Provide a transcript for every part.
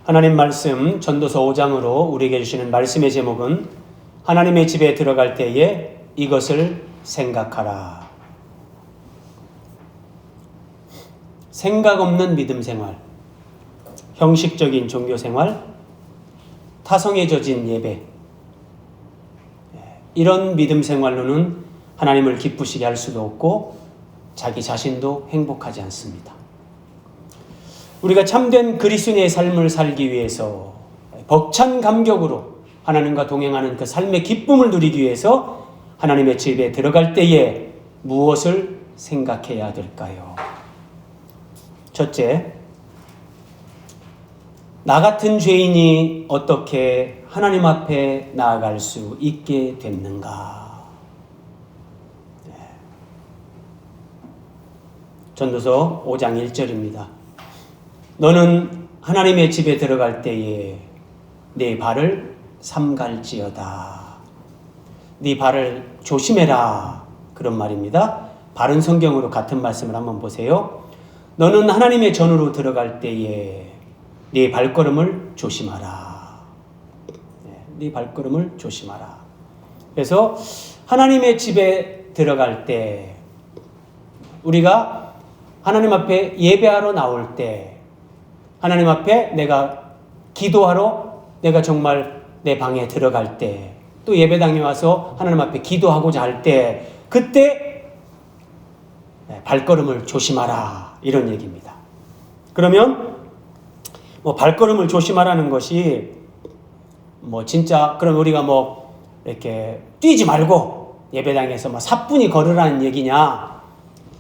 하나님 말씀 전도서 5장으로 우리에게 주시는 말씀의 제목은 하나님의 집에 들어갈 때에 이것을 생각하라. 생각 없는 믿음 생활, 형식적인 종교 생활, 타성에 젖은 예배, 이런 믿음 생활로는 하나님을 기쁘시게 할 수도 없고 자기 자신도 행복하지 않습니다. 우리가 참된 그리스도인의 삶을 살기 위해서 벅찬 감격으로 하나님과 동행하는 그 삶의 기쁨을 누리기 위해서 하나님의 집에 들어갈 때에 무엇을 생각해야 될까요? 첫째, 나 같은 죄인이 어떻게 하나님 앞에 나아갈 수 있게 됐는가? 전도서 5장 1절입니다. 너는 하나님의 집에 들어갈 때에 네 발을 삼갈지어다. 네 발을 조심해라. 그런 말입니다. 바른 성경으로 같은 말씀을 한번 보세요. 너는 하나님의 전으로 들어갈 때에 네 발걸음을 조심하라. 네 발걸음을 조심하라. 그래서 하나님의 집에 들어갈 때 우리가 하나님 앞에 예배하러 나올 때 하나님 앞에 내가 기도하러 내가 정말 내 방에 들어갈 때 또 예배당에 와서 하나님 앞에 기도하고자 할 때 그때 발걸음을 조심하라 이런 얘기입니다. 그러면 발걸음을 조심하라는 것이 진짜 그럼 우리가 이렇게 뛰지 말고 예배당에서 사뿐히 걸으라는 얘기냐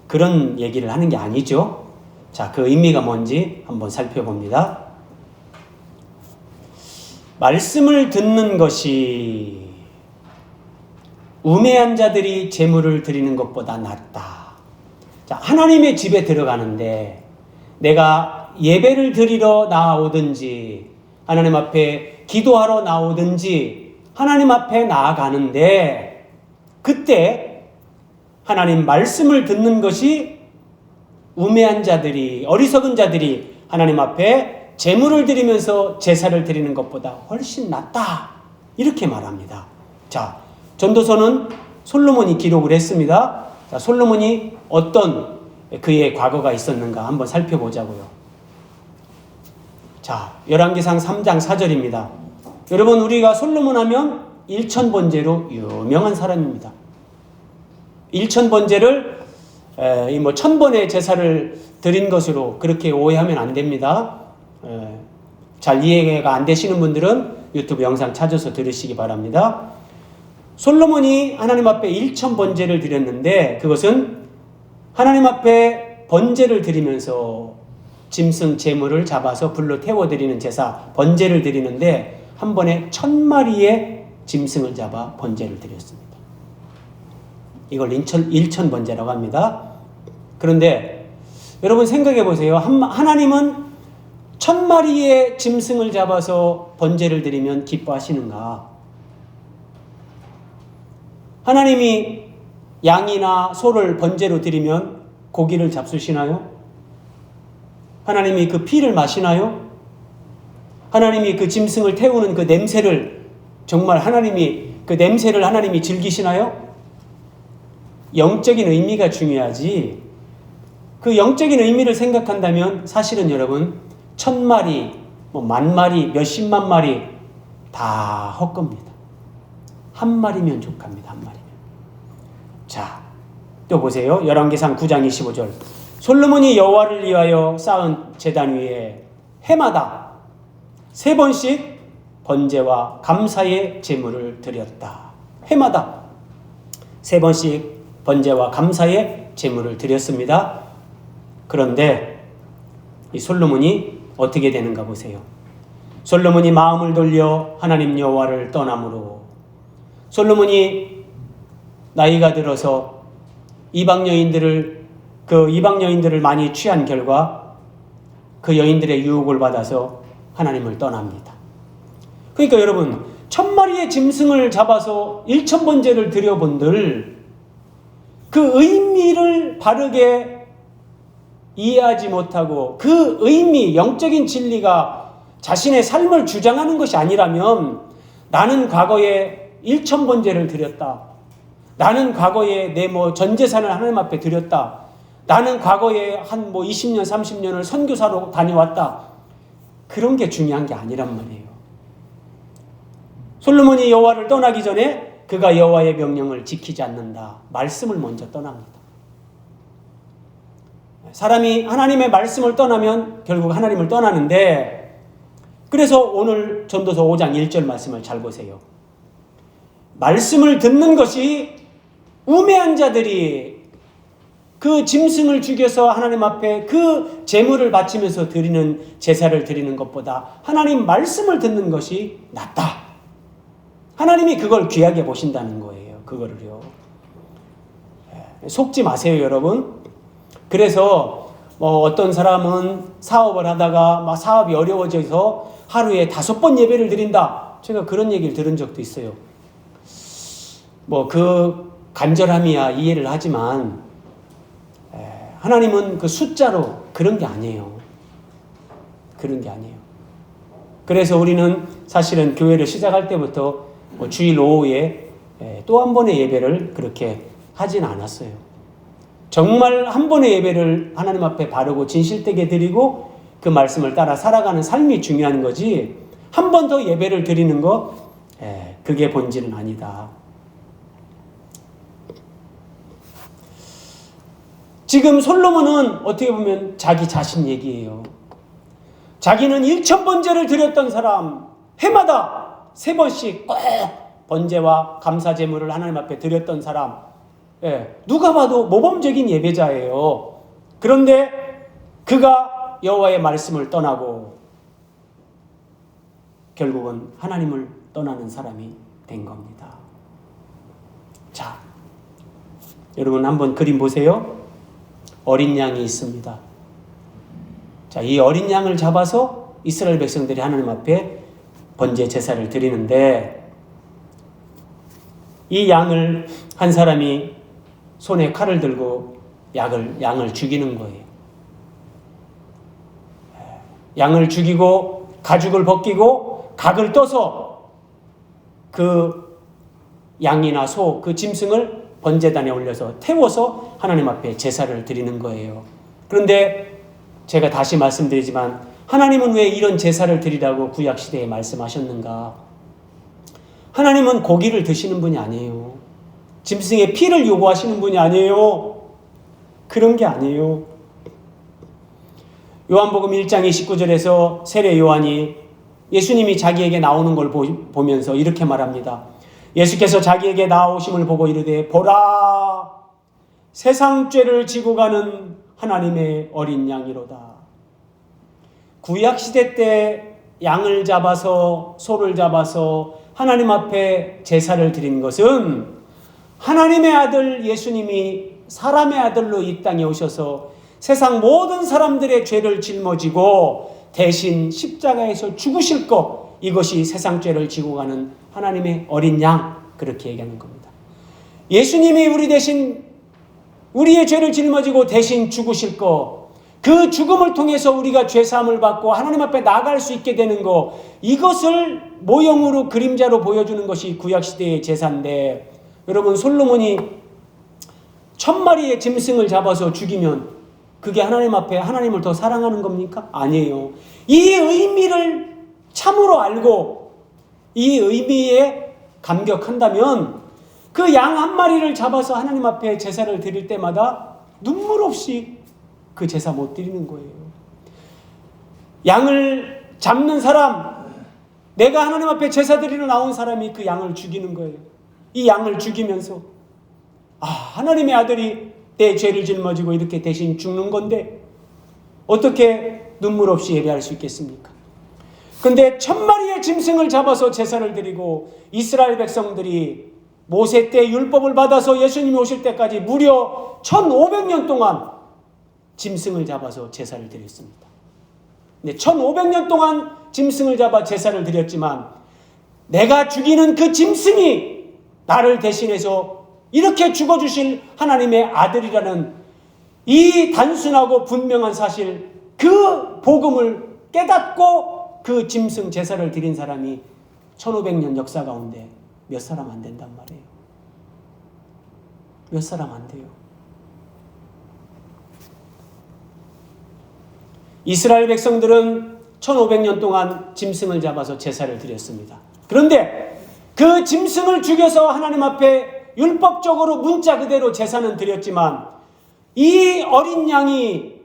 그런 얘기를 하는 게 아니죠. 자, 그 의미가 뭔지 한번 살펴봅니다. 말씀을 듣는 것이 우매한 자들이 제물을 드리는 것보다 낫다. 자, 하나님의 집에 들어가는데 내가 예배를 드리러 나오든지 하나님 앞에 기도하러 나오든지 하나님 앞에 나아가는데 그때 하나님 말씀을 듣는 것이 우매한 자들이 어리석은 자들이 하나님 앞에 제물을 드리면서 제사를 드리는 것보다 훨씬 낫다 이렇게 말합니다. 자, 전도서는 솔로몬이 기록을 했습니다. 자, 솔로몬이 어떤 그의 과거가 있었는가 한번 살펴보자고요. 자, 열왕기상 3장 4절입니다. 여러분 우리가 솔로몬 하면 일천번제로 유명한 사람입니다. 일천번제를 천번의 제사를 드린 것으로 그렇게 오해하면 안 됩니다. 잘 이해가 안 되시는 분들은 유튜브 영상 찾아서 들으시기 바랍니다. 솔로몬이 하나님 앞에 1000번제를 드렸는데 그것은 하나님 앞에 번제를 드리면서 짐승 제물을 잡아서 불로 태워드리는 제사 번제를 드리는데 한 번에 1000마리의 짐승을 잡아 번제를 드렸습니다. 이걸 1000번제라고 합니다. 그런데 여러분 생각해 보세요. 하나님은 1000마리의 짐승을 잡아서 번제를 드리면 기뻐하시는가? 하나님이 양이나 소를 번제로 드리면 고기를 잡수시나요? 하나님이 그 피를 마시나요? 하나님이 그 짐승을 태우는 그 냄새를 정말 하나님이 즐기시나요? 영적인 의미가 중요하지. 그 영적인 의미를 생각한다면 사실은 여러분 1000마리, 10,000마리, 몇십만 마리 다 헛겁니다. 한 마리면 족합니다. 한 마리면. 자, 또 보세요. 열왕기상 9장 25절. 솔로몬이 여호와를 위하여 쌓은 제단 위에 해마다 3번씩 번제와 감사의 제물을 드렸다. 해마다 3번씩 번제와 감사의 제물을 드렸습니다. 그런데 이 솔로몬이 어떻게 되는가 보세요. 솔로몬이 마음을 돌려 하나님 여호와를 떠남으로 솔로몬이 나이가 들어서 이방 여인들을 많이 취한 결과 그 여인들의 유혹을 받아서 하나님을 떠납니다. 그러니까 여러분 1000마리의 짐승을 잡아서 1000번제를 드려본들 그 의미를 바르게 이해하지 못하고 그 의미, 영적인 진리가 자신의 삶을 주장하는 것이 아니라면 나는 과거에 1,000번제를 드렸다. 나는 과거에 내 전 재산을 하나님 앞에 드렸다. 나는 과거에 한 20년, 30년을 선교사로 다녀왔다. 그런 게 중요한 게 아니란 말이에요. 솔로몬이 여호와를 떠나기 전에 그가 여호와의 명령을 지키지 않는다. 말씀을 먼저 떠납니다. 사람이 하나님의 말씀을 떠나면 결국 하나님을 떠나는데, 그래서 오늘 전도서 5장 1절 말씀을 잘 보세요. 말씀을 듣는 것이 우매한 자들이 그 짐승을 죽여서 하나님 앞에 그 제물을 바치면서 드리는 제사를 드리는 것보다 하나님 말씀을 듣는 것이 낫다. 하나님이 그걸 귀하게 보신다는 거예요. 그거를요. 속지 마세요, 여러분. 그래서 어떤 사람은 사업을 하다가 막 사업이 어려워져서 하루에 5번 예배를 드린다. 제가 그런 얘기를 들은 적도 있어요. 그 간절함이야 이해를 하지만 하나님은 그 숫자로 그런 게 아니에요. 그런 게 아니에요. 그래서 우리는 사실은 교회를 시작할 때부터 주일 오후에 또 한 번의 예배를 그렇게 하진 않았어요. 정말 한 번의 예배를 하나님 앞에 바르고 진실되게 드리고 그 말씀을 따라 살아가는 삶이 중요한 거지, 한 번 더 예배를 드리는 거 그게 본질은 아니다. 지금 솔로몬은 어떻게 보면 자기 자신 얘기예요. 자기는 1,000번제를 드렸던 사람, 해마다 3번씩 꼭 번제와 감사 제물을 하나님 앞에 드렸던 사람, 누가 봐도 모범적인 예배자예요. 그런데 그가 여호와의 말씀을 떠나고 결국은 하나님을 떠나는 사람이 된 겁니다. 자, 여러분 한번 그림 보세요. 어린 양이 있습니다. 자, 이 어린 양을 잡아서 이스라엘 백성들이 하나님 앞에 번제 제사를 드리는데, 이 양을 한 사람이 손에 칼을 들고 양을 죽이는 거예요. 양을 죽이고 가죽을 벗기고 각을 떠서 그 양이나 소, 그 짐승을 번제단에 올려서 태워서 하나님 앞에 제사를 드리는 거예요. 그런데 제가 다시 말씀드리지만 하나님은 왜 이런 제사를 드리라고 구약시대에 말씀하셨는가? 하나님은 고기를 드시는 분이 아니에요. 짐승의 피를 요구하시는 분이 아니에요. 그런 게 아니에요. 요한복음 1장 29절에서 세례 요한이 예수님이 자기에게 나오는 걸 보면서 이렇게 말합니다. 예수께서 자기에게 나오심을 보고 이르되, 보라, 세상 죄를 지고 가는 하나님의 어린 양이로다. 구약시대 때 양을 잡아서, 소를 잡아서 하나님 앞에 제사를 드린 것은 하나님의 아들 예수님이 사람의 아들로 이 땅에 오셔서 세상 모든 사람들의 죄를 짊어지고 대신 십자가에서 죽으실 것, 이것이 세상 죄를 지고 가는 하나님의 어린 양, 그렇게 얘기하는 겁니다. 예수님이 우리 대신 우리의 죄를 짊어지고 대신 죽으실 것, 그 죽음을 통해서 우리가 죄사함을 받고 하나님 앞에 나아갈 수 있게 되는 것, 이것을 모형으로 그림자로 보여주는 것이 구약시대의 제사인데, 여러분 솔로몬이 1,000마리의 짐승을 잡아서 죽이면 그게 하나님 앞에 하나님을 더 사랑하는 겁니까? 아니에요. 이 의미를 참으로 알고 이 의미에 감격한다면 그 양 한 마리를 잡아서 하나님 앞에 제사를 드릴 때마다 눈물 없이 그 제사 못 드리는 거예요. 양을 잡는 사람, 내가 하나님 앞에 제사 드리러 나온 사람이 그 양을 죽이는 거예요. 이 양을 죽이면서 하나님의 아들이 내 죄를 짊어지고 이렇게 대신 죽는 건데 어떻게 눈물 없이 예배할 수 있겠습니까? 그런데 1,000마리의 짐승을 잡아서 제사를 드리고 이스라엘 백성들이 모세 때 율법을 받아서 예수님이 오실 때까지 무려 1,500년 동안 짐승을 잡아서 제사를 드렸습니다. 근데 1,500년 동안 짐승을 잡아 제사를 드렸지만 내가 죽이는 그 짐승이 나를 대신해서 이렇게 죽어주실 하나님의 아들이라는 이 단순하고 분명한 사실, 그 복음을 깨닫고 그 짐승 제사를 드린 사람이 1500년 역사 가운데 몇 사람 안 된단 말이에요. 몇 사람 안 돼요. 이스라엘 백성들은 1500년 동안 짐승을 잡아서 제사를 드렸습니다. 그런데 그 짐승을 죽여서 하나님 앞에 율법적으로 문자 그대로 제사는 드렸지만 이 어린 양이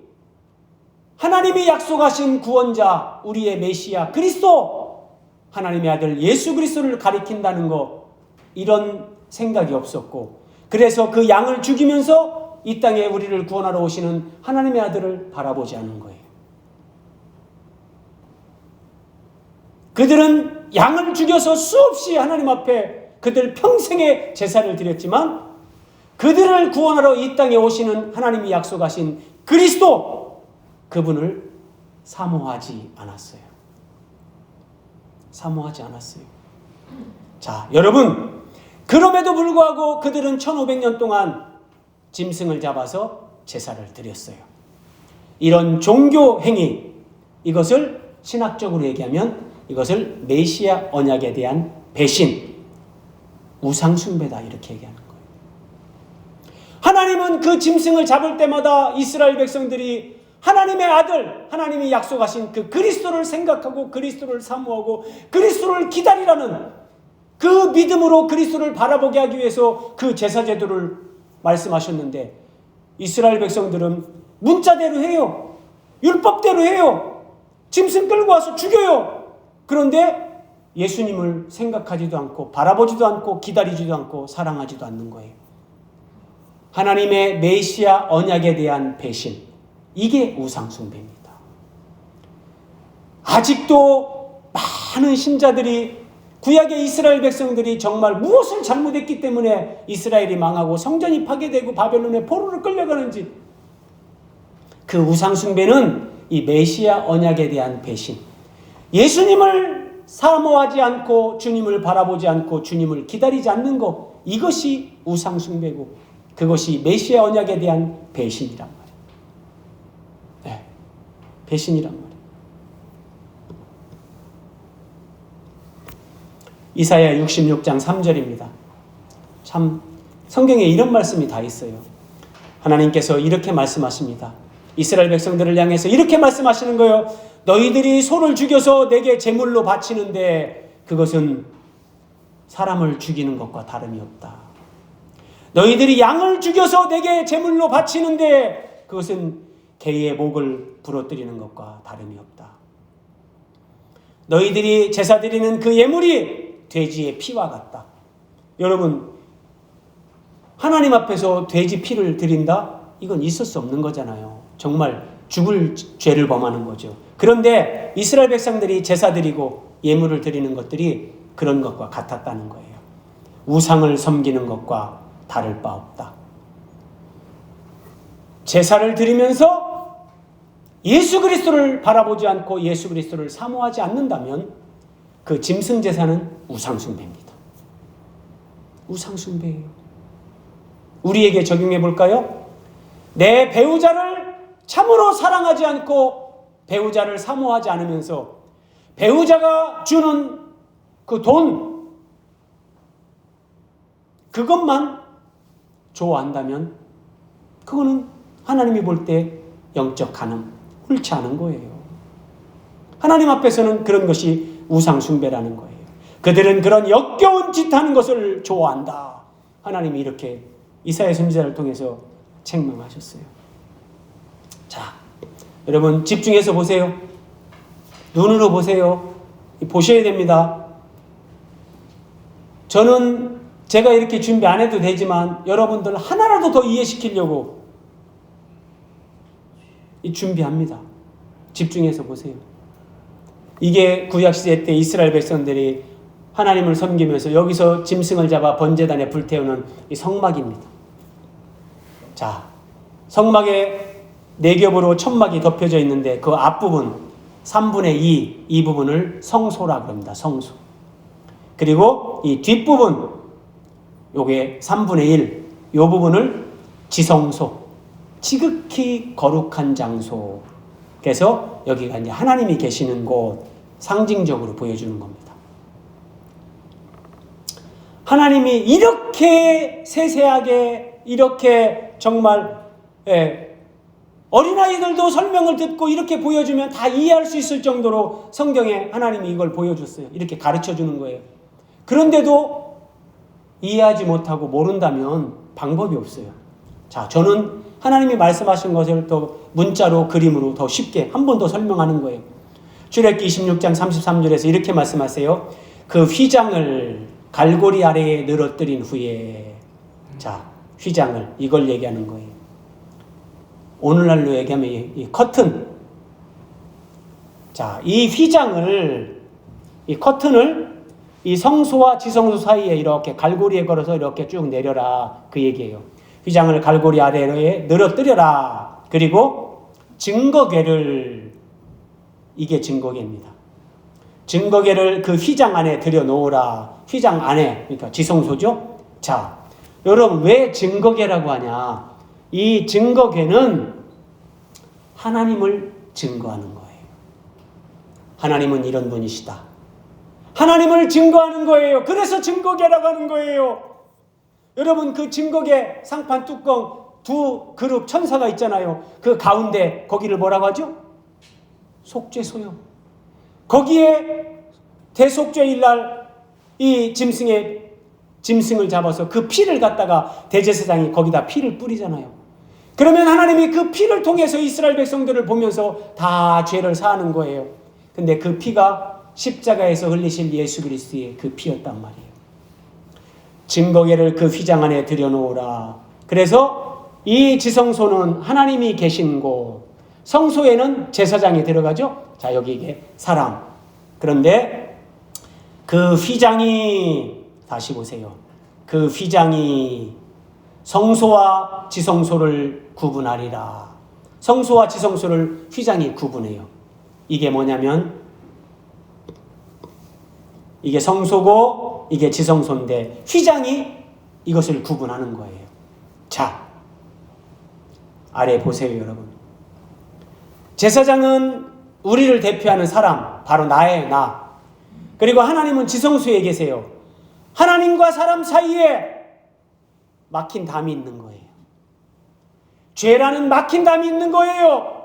하나님이 약속하신 구원자, 우리의 메시아 그리스도, 하나님의 아들 예수 그리스도를 가리킨다는 거, 이런 생각이 없었고, 그래서 그 양을 죽이면서 이 땅에 우리를 구원하러 오시는 하나님의 아들을 바라보지 않은 거예요. 그들은 양을 죽여서 수없이 하나님 앞에 그들 평생의 제사를 드렸지만 그들을 구원하러 이 땅에 오시는 하나님이 약속하신 그리스도, 그분을 사모하지 않았어요. 사모하지 않았어요. 자, 여러분, 그럼에도 불구하고 그들은 1500년 동안 짐승을 잡아서 제사를 드렸어요. 이런 종교 행위, 이것을 신학적으로 얘기하면 이것을 메시아 언약에 대한 배신, 우상숭배다, 이렇게 얘기하는 거예요. 하나님은 그 짐승을 잡을 때마다 이스라엘 백성들이 하나님의 아들, 하나님이 약속하신 그 그리스도를 생각하고 그리스도를 사모하고 그리스도를 기다리라는 그 믿음으로 그리스도를 바라보게 하기 위해서 그 제사 제도를 말씀하셨는데, 이스라엘 백성들은 문자대로 해요. 율법대로 해요. 짐승 끌고 와서 죽여요. 그런데 예수님을 생각하지도 않고 바라보지도 않고 기다리지도 않고 사랑하지도 않는 거예요. 하나님의 메시아 언약에 대한 배신, 이게 우상숭배입니다. 아직도 많은 신자들이, 구약의 이스라엘 백성들이 정말 무엇을 잘못했기 때문에 이스라엘이 망하고 성전이 파괴되고 바벨론의 포로를 끌려가는지, 그 우상숭배는 이 메시아 언약에 대한 배신, 예수님을 사모하지 않고 주님을 바라보지 않고 주님을 기다리지 않는 것, 이것이 우상숭배고 그것이 메시아 언약에 대한 배신이란 말이에요. 네, 배신이란 말이에요. 이사야 66장 3절입니다. 참 성경에 이런 말씀이 다 있어요. 하나님께서 이렇게 말씀하십니다. 이스라엘 백성들을 향해서 이렇게 말씀하시는 거예요. 너희들이 소를 죽여서 내게 제물로 바치는데 그것은 사람을 죽이는 것과 다름이 없다. 너희들이 양을 죽여서 내게 제물로 바치는데 그것은 개의 목을 부러뜨리는 것과 다름이 없다. 너희들이 제사 드리는 그 예물이 돼지의 피와 같다. 여러분, 하나님 앞에서 돼지 피를 드린다? 이건 있을 수 없는 거잖아요. 정말 죽을 죄를 범하는 거죠. 그런데 이스라엘 백성들이 제사 드리고 예물을 드리는 것들이 그런 것과 같았다는 거예요. 우상을 섬기는 것과 다를 바 없다. 제사를 드리면서 예수 그리스도를 바라보지 않고 예수 그리스도를 사모하지 않는다면 그 짐승 제사는 우상숭배입니다. 우상숭배예요. 우리에게 적용해 볼까요? 내 배우자를 참으로 사랑하지 않고 배우자를 사모하지 않으면서 배우자가 주는 그 돈, 그것만 좋아한다면 그거는 하나님이 볼 때 영적 간음, 옳지 않은 거예요. 하나님 앞에서는 그런 것이 우상숭배라는 거예요. 그들은 그런 역겨운 짓 하는 것을 좋아한다. 하나님이 이렇게 이사야 선지자를 통해서 책망하셨어요. 자, 여러분 집중해서 보세요. 눈으로 보세요. 보셔야 됩니다. 저는 제가 이렇게 준비 안 해도 되지만 여러분들 하나라도 더 이해시키려고 준비합니다. 집중해서 보세요. 이게 구약시대 때 이스라엘 백성들이 하나님을 섬기면서 여기서 짐승을 잡아 번제단에 불태우는 이 성막입니다. 자, 성막에 4겹으로 천막이 덮여져 있는데 그 앞부분 3분의 2, 이 부분을 성소라 그럽니다. 성소. 그리고 이 뒷부분, 요게 3분의 1, 요 부분을 지성소, 지극히 거룩한 장소. 그래서 여기가 이제 하나님이 계시는 곳, 상징적으로 보여주는 겁니다. 하나님이 이렇게 세세하게, 이렇게 정말 어린아이들도 설명을 듣고 이렇게 보여주면 다 이해할 수 있을 정도로 성경에 하나님이 이걸 보여줬어요. 이렇게 가르쳐주는 거예요. 그런데도 이해하지 못하고 모른다면 방법이 없어요. 자, 저는 하나님이 말씀하신 것을 더 문자로, 그림으로 더 쉽게 한 번 더 설명하는 거예요. 출애굽기 26장 33절에서 이렇게 말씀하세요. 그 휘장을 갈고리 아래에 늘어뜨린 후에, 자, 휘장을, 이걸 얘기하는 거예요. 오늘날로 얘기하면 이 커튼. 자, 이 휘장을, 이 커튼을 이 성소와 지성소 사이에 이렇게 갈고리에 걸어서 이렇게 쭉 내려라. 그 얘기예요. 휘장을 갈고리 아래에 늘어뜨려라. 그리고 증거궤를, 이게 증거궤입니다. 증거궤를 그 휘장 안에 들여놓으라. 휘장 안에, 그러니까 지성소죠. 자, 여러분 왜 증거궤라고 하냐? 이 증거궤는 하나님을 증거하는 거예요. 하나님은 이런 분이시다. 하나님을 증거하는 거예요. 그래서 증거궤라고 하는 거예요. 여러분 그 증거궤 상판 뚜껑 두 그룹 천사가 있잖아요. 그 가운데 거기를 뭐라고 하죠? 속죄소요. 거기에 대속죄일 날 이 짐승을 잡아서 그 피를 갖다가 대제사장이 거기다 피를 뿌리잖아요. 그러면 하나님이 그 피를 통해서 이스라엘 백성들을 보면서 다 죄를 사하는 거예요. 근데 그 피가 십자가에서 흘리신 예수 그리스도의 그 피였단 말이에요. 증거궤를 그 휘장 안에 들여놓으라. 그래서 이 지성소는 하나님이 계신 곳, 성소에는 제사장이 들어가죠. 자, 여기 이게 사람. 그런데 그 휘장이, 다시 보세요. 그 휘장이 성소와 지성소를 구분하리라. 성소와 지성소를 휘장이 구분해요. 이게 뭐냐면 이게 성소고 이게 지성소인데 휘장이 이것을 구분하는 거예요. 자, 아래 보세요, 여러분. 제사장은 우리를 대표하는 사람, 바로 나예요, 나. 그리고 하나님은 지성소에 계세요. 하나님과 사람 사이에 막힌 담이 있는 거예요. 죄라는 막힌 담이 있는 거예요.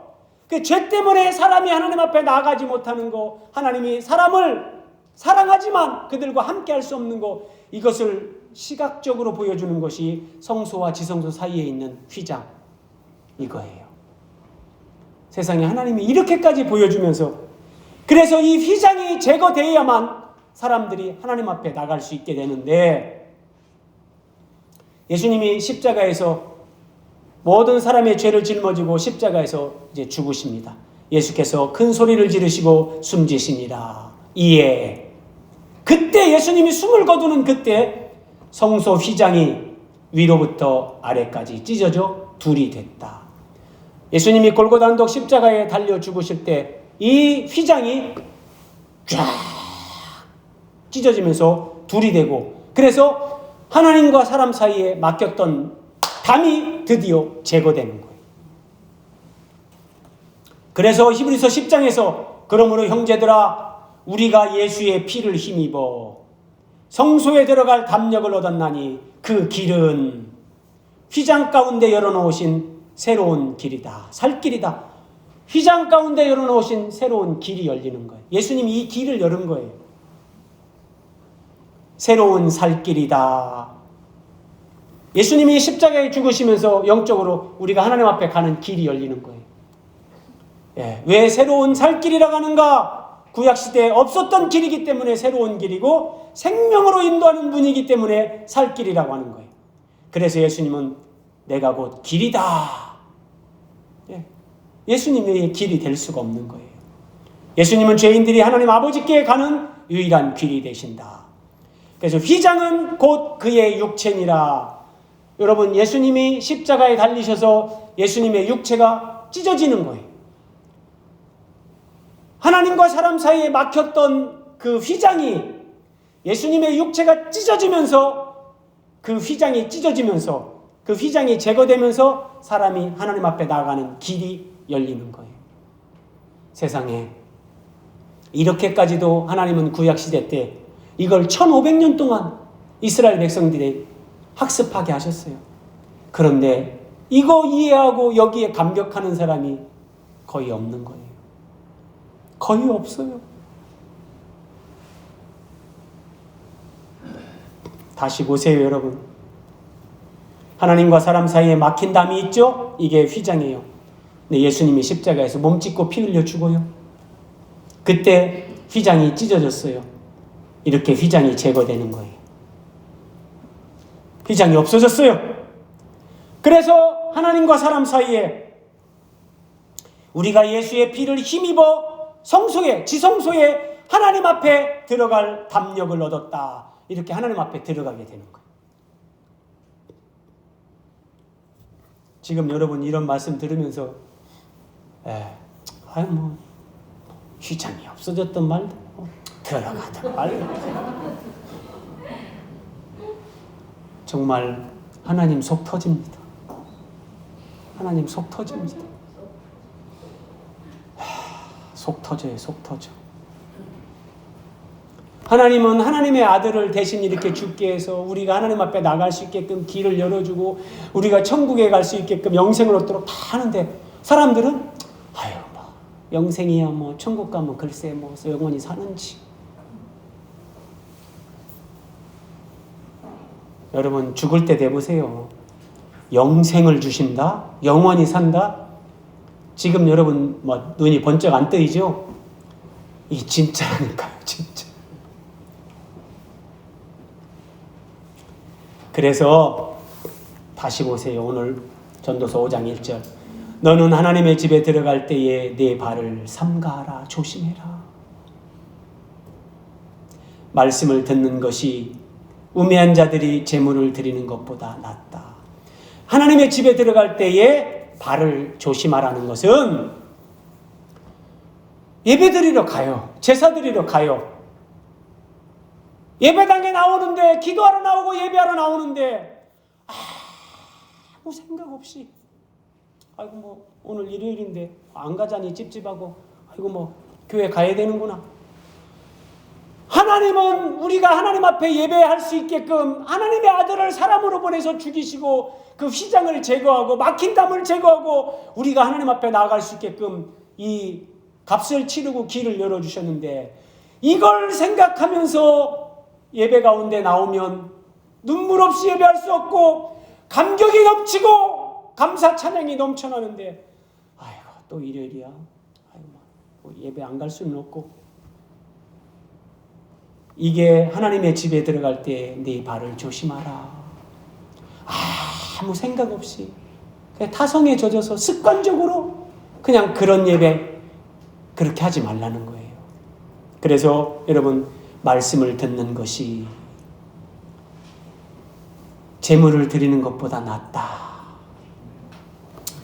그 죄 때문에 사람이 하나님 앞에 나아가지 못하는 거, 하나님이 사람을 사랑하지만 그들과 함께 할 수 없는 거, 이것을 시각적으로 보여주는 것이 성소와 지성소 사이에 있는 휘장, 이거예요. 세상에 하나님이 이렇게까지 보여주면서, 그래서 이 휘장이 제거되어야만 사람들이 하나님 앞에 나갈 수 있게 되는데, 예수님이 십자가에서 모든 사람의 죄를 짊어지고 십자가에서 이제 죽으십니다. 예수께서 큰 소리를 지르시고 숨지시니라. 이에 그때 예수님이 숨을 거두는 그때 성소 휘장이 위로부터 아래까지 찢어져 둘이 됐다. 예수님이 골고다 언덕 십자가에 달려 죽으실 때 이 휘장이 쫙 찢어지면서 둘이 되고, 그래서 하나님과 사람 사이에 막혔던 담이 드디어 제거되는 거예요. 그래서 히브리서 10장에서 그러므로 형제들아 우리가 예수의 피를 힘입어 성소에 들어갈 담력을 얻었나니 그 길은 휘장 가운데 열어놓으신 새로운 길이다. 살 길이다. 휘장 가운데 열어놓으신 새로운 길이 열리는 거예요. 예수님이 이 길을 열은 거예요. 새로운 살 길이다. 예수님이 십자가에 죽으시면서 영적으로 우리가 하나님 앞에 가는 길이 열리는 거예요. 예, 왜 새로운 살 길이라고 하는가? 구약시대에 없었던 길이기 때문에 새로운 길이고 생명으로 인도하는 분이기 때문에 살 길이라고 하는 거예요. 그래서 예수님은 내가 곧 길이다. 예수님의 길이 될 수가 없는 거예요. 예수님은 죄인들이 하나님 아버지께 가는 유일한 길이 되신다. 그래서 휘장은 곧 그의 육체니라. 여러분, 예수님이 십자가에 달리셔서 예수님의 육체가 찢어지는 거예요. 하나님과 사람 사이에 막혔던 그 휘장이, 예수님의 육체가 찢어지면서 그 휘장이 찢어지면서 그 휘장이 제거되면서 사람이 하나님 앞에 나아가는 길이 열리는 거예요. 세상에 이렇게까지도 하나님은 구약시대 때 이걸 1500년 동안 이스라엘 백성들이 학습하게 하셨어요. 그런데 이거 이해하고 여기에 감격하는 사람이 거의 없는 거예요. 거의 없어요. 다시 보세요, 여러분. 하나님과 사람 사이에 막힌 담이 있죠? 이게 휘장이에요. 근데 예수님이 십자가에서 몸 찢고 피 흘려 죽어요. 그때 휘장이 찢어졌어요. 이렇게 휘장이 제거되는 거예요. 휘장이 없어졌어요. 그래서 하나님과 사람 사이에 우리가 예수의 피를 힘입어 성소에, 지성소에 하나님 앞에 들어갈 담력을 얻었다. 이렇게 하나님 앞에 들어가게 되는 거예요. 지금 여러분 이런 말씀 들으면서 휘장이 없어졌던 말도 들어가던 말도 정말 하나님 속 터집니다. 하나님 속 터집니다. 속 터져요. 속 터져. 하나님은 하나님의 아들을 대신 이렇게 죽게 해서 우리가 하나님 앞에 나갈 수 있게끔 길을 열어주고 우리가 천국에 갈 수 있게끔 영생을 얻도록 다 하는데 사람들은 영생이야 천국 가면 글쎄 영원히 사는지. 여러분 죽을 때 돼보세요. 영생을 주신다? 영원히 산다? 지금 여러분 눈이 번쩍 안 뜨이죠? 이게 진짜라니까요. 진짜. 그래서 다시 보세요. 오늘 전도서 5장 1절. 너는 하나님의 집에 들어갈 때에 네 발을 삼가하라. 조심해라. 말씀을 듣는 것이 우매한 자들이 제물을 드리는 것보다 낫다. 하나님의 집에 들어갈 때에 발을 조심하라는 것은 예배 드리러 가요. 제사 드리러 가요. 예배당에 나오는데 기도하러 나오고 예배하러 나오는데 아무 생각 없이 오늘 일요일인데 안 가자니 찝찝하고 교회 가야 되는구나. 하나님은 우리가 하나님 앞에 예배할 수 있게끔 하나님의 아들을 사람으로 보내서 죽이시고 그 휘장을 제거하고 막힌 담을 제거하고 우리가 하나님 앞에 나아갈 수 있게끔 이 값을 치르고 길을 열어주셨는데 이걸 생각하면서 예배 가운데 나오면 눈물 없이 예배할 수 없고 감격이 넘치고 감사 찬양이 넘쳐나는데 또 일요일이야. 예배 안 갈 수는 없고. 이게 하나님의 집에 들어갈 때 네 발을 조심하라. 아무 생각 없이 그냥 타성에 젖어서 습관적으로 그냥 그런 예배 그렇게 하지 말라는 거예요. 그래서 여러분 말씀을 듣는 것이 제물을 드리는 것보다 낫다.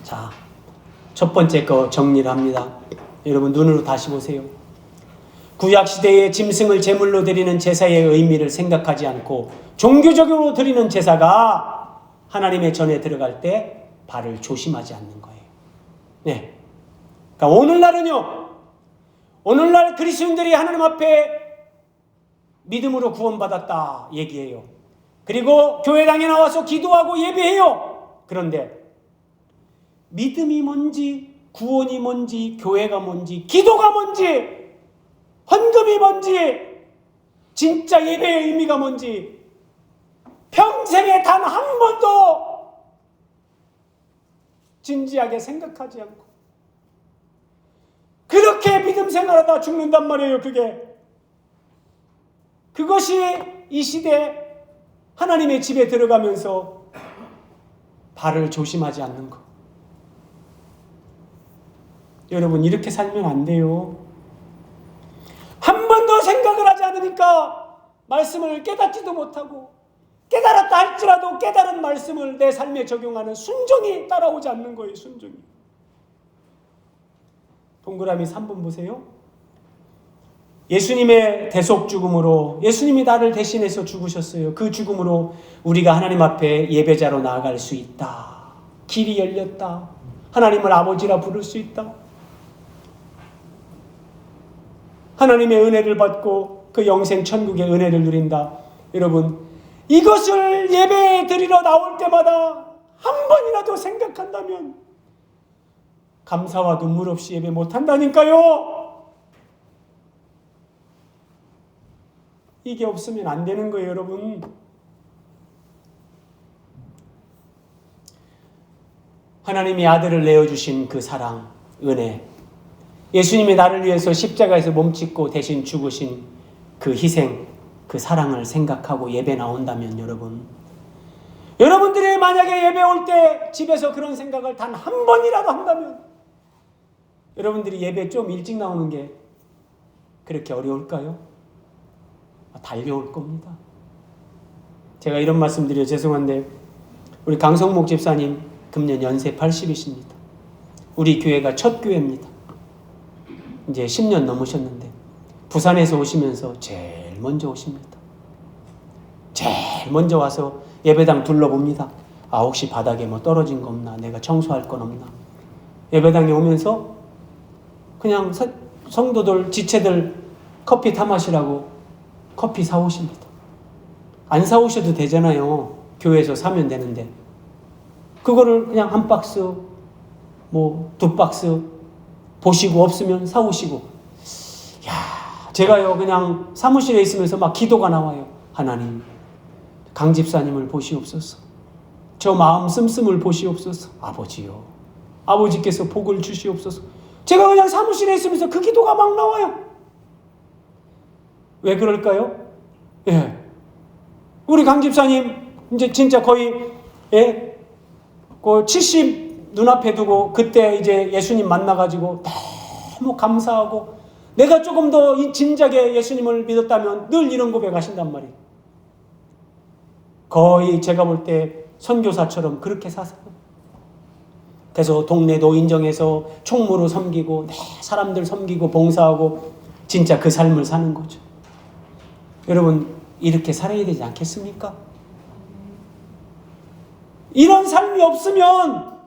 자, 첫 번째 거 정리를 합니다. 여러분 눈으로 다시 보세요. 구약시대의 짐승을 제물로 드리는 제사의 의미를 생각하지 않고 종교적으로 드리는 제사가 하나님의 전에 들어갈 때 발을 조심하지 않는 거예요. 네. 그러니까 오늘날은요. 오늘날 그리스도인들이 하나님 앞에 믿음으로 구원받았다 얘기해요. 그리고 교회당에 나와서 기도하고 예배해요. 그런데 믿음이 뭔지, 구원이 뭔지, 교회가 뭔지, 기도가 뭔지, 헌금이 뭔지, 진짜 예배의 의미가 뭔지 평생에 단 한 번도 진지하게 생각하지 않고 그렇게 믿음 생활하다 죽는단 말이에요. 그것이 이 시대 하나님의 집에 들어가면서 발을 조심하지 않는 것. 여러분 이렇게 살면 안 돼요. 한 번도 생각을 하지 않으니까 말씀을 깨닫지도 못하고 깨달았다 할지라도 깨달은 말씀을 내 삶에 적용하는 순종이 따라오지 않는 거예요. 순종이. 동그라미 3번 보세요. 예수님의 대속 죽음으로 예수님이 나를 대신해서 죽으셨어요. 그 죽음으로 우리가 하나님 앞에 예배자로 나아갈 수 있다. 길이 열렸다. 하나님을 아버지라 부를 수 있다. 하나님의 은혜를 받고 그 영생 천국의 은혜를 누린다. 여러분, 이것을 예배 드리러 나올 때마다 한 번이라도 생각한다면 감사와 눈물 없이 예배 못한다니까요. 이게 없으면 안 되는 거예요, 여러분. 하나님이 아들을 내어주신 그 사랑, 은혜, 예수님이 나를 위해서 십자가에서 몸짓고 대신 죽으신 그 희생, 그 사랑을 생각하고 예배 나온다면 여러분들이 만약에 예배 올 때 집에서 그런 생각을 단 한 번이라도 한다면 여러분들이 예배 좀 일찍 나오는 게 그렇게 어려울까요? 달려올 겁니다. 제가 이런 말씀 드려 죄송한데 우리 강성목 집사님 금년 연세 80이십니다. 우리 교회가 첫 교회입니다. 이제 10년 넘으셨는데 부산에서 오시면서 제일 먼저 오십니다. 제일 먼저 와서 예배당 둘러봅니다. 혹시 바닥에 뭐 떨어진 거 없나? 내가 청소할 건 없나? 예배당에 오면서 그냥 성도들, 지체들 커피 타 마시라고 커피 사오십니다. 안 사오셔도 되잖아요. 교회에서 사면 되는데. 그거를 그냥 한 박스, 뭐 두 박스 보시고 없으면 사오시고. 제가요 그냥 사무실에 있으면서 막 기도가 나와요. 하나님, 강 집사님을 보시옵소서. 저 마음 씀씀을 보시옵소서. 아버지요, 아버지께서 복을 주시옵소서. 제가 그냥 사무실에 있으면서 그 기도가 막 나와요. 왜 그럴까요? 우리 강 집사님 이제 진짜 거의 그 70 눈앞에 두고 그때 이제 예수님 만나가지고 너무 감사하고 내가 조금 더 진작에 예수님을 믿었다면 늘 이런 고백하신단 말이에요. 거의 제가 볼 때 선교사처럼 그렇게 사세요. 그래서 동네 노인정에서 총무로 섬기고 사람들 섬기고 봉사하고 진짜 그 삶을 사는 거죠. 여러분, 이렇게 살아야 되지 않겠습니까? 이런 삶이 없으면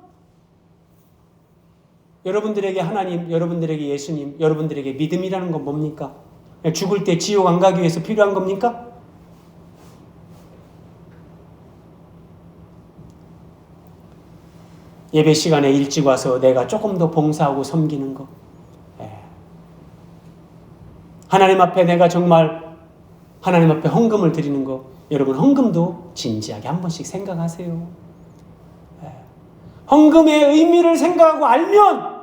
여러분들에게 하나님, 여러분들에게 예수님, 여러분들에게 믿음이라는 건 뭡니까? 죽을 때 지옥 안 가기 위해서 필요한 겁니까? 예배 시간에 일찍 와서 내가 조금 더 봉사하고 섬기는 거. 하나님 앞에 내가 정말 하나님 앞에 헌금을 드리는 거. 여러분, 헌금도 진지하게 한 번씩 생각하세요. 헌금의 의미를 생각하고 알면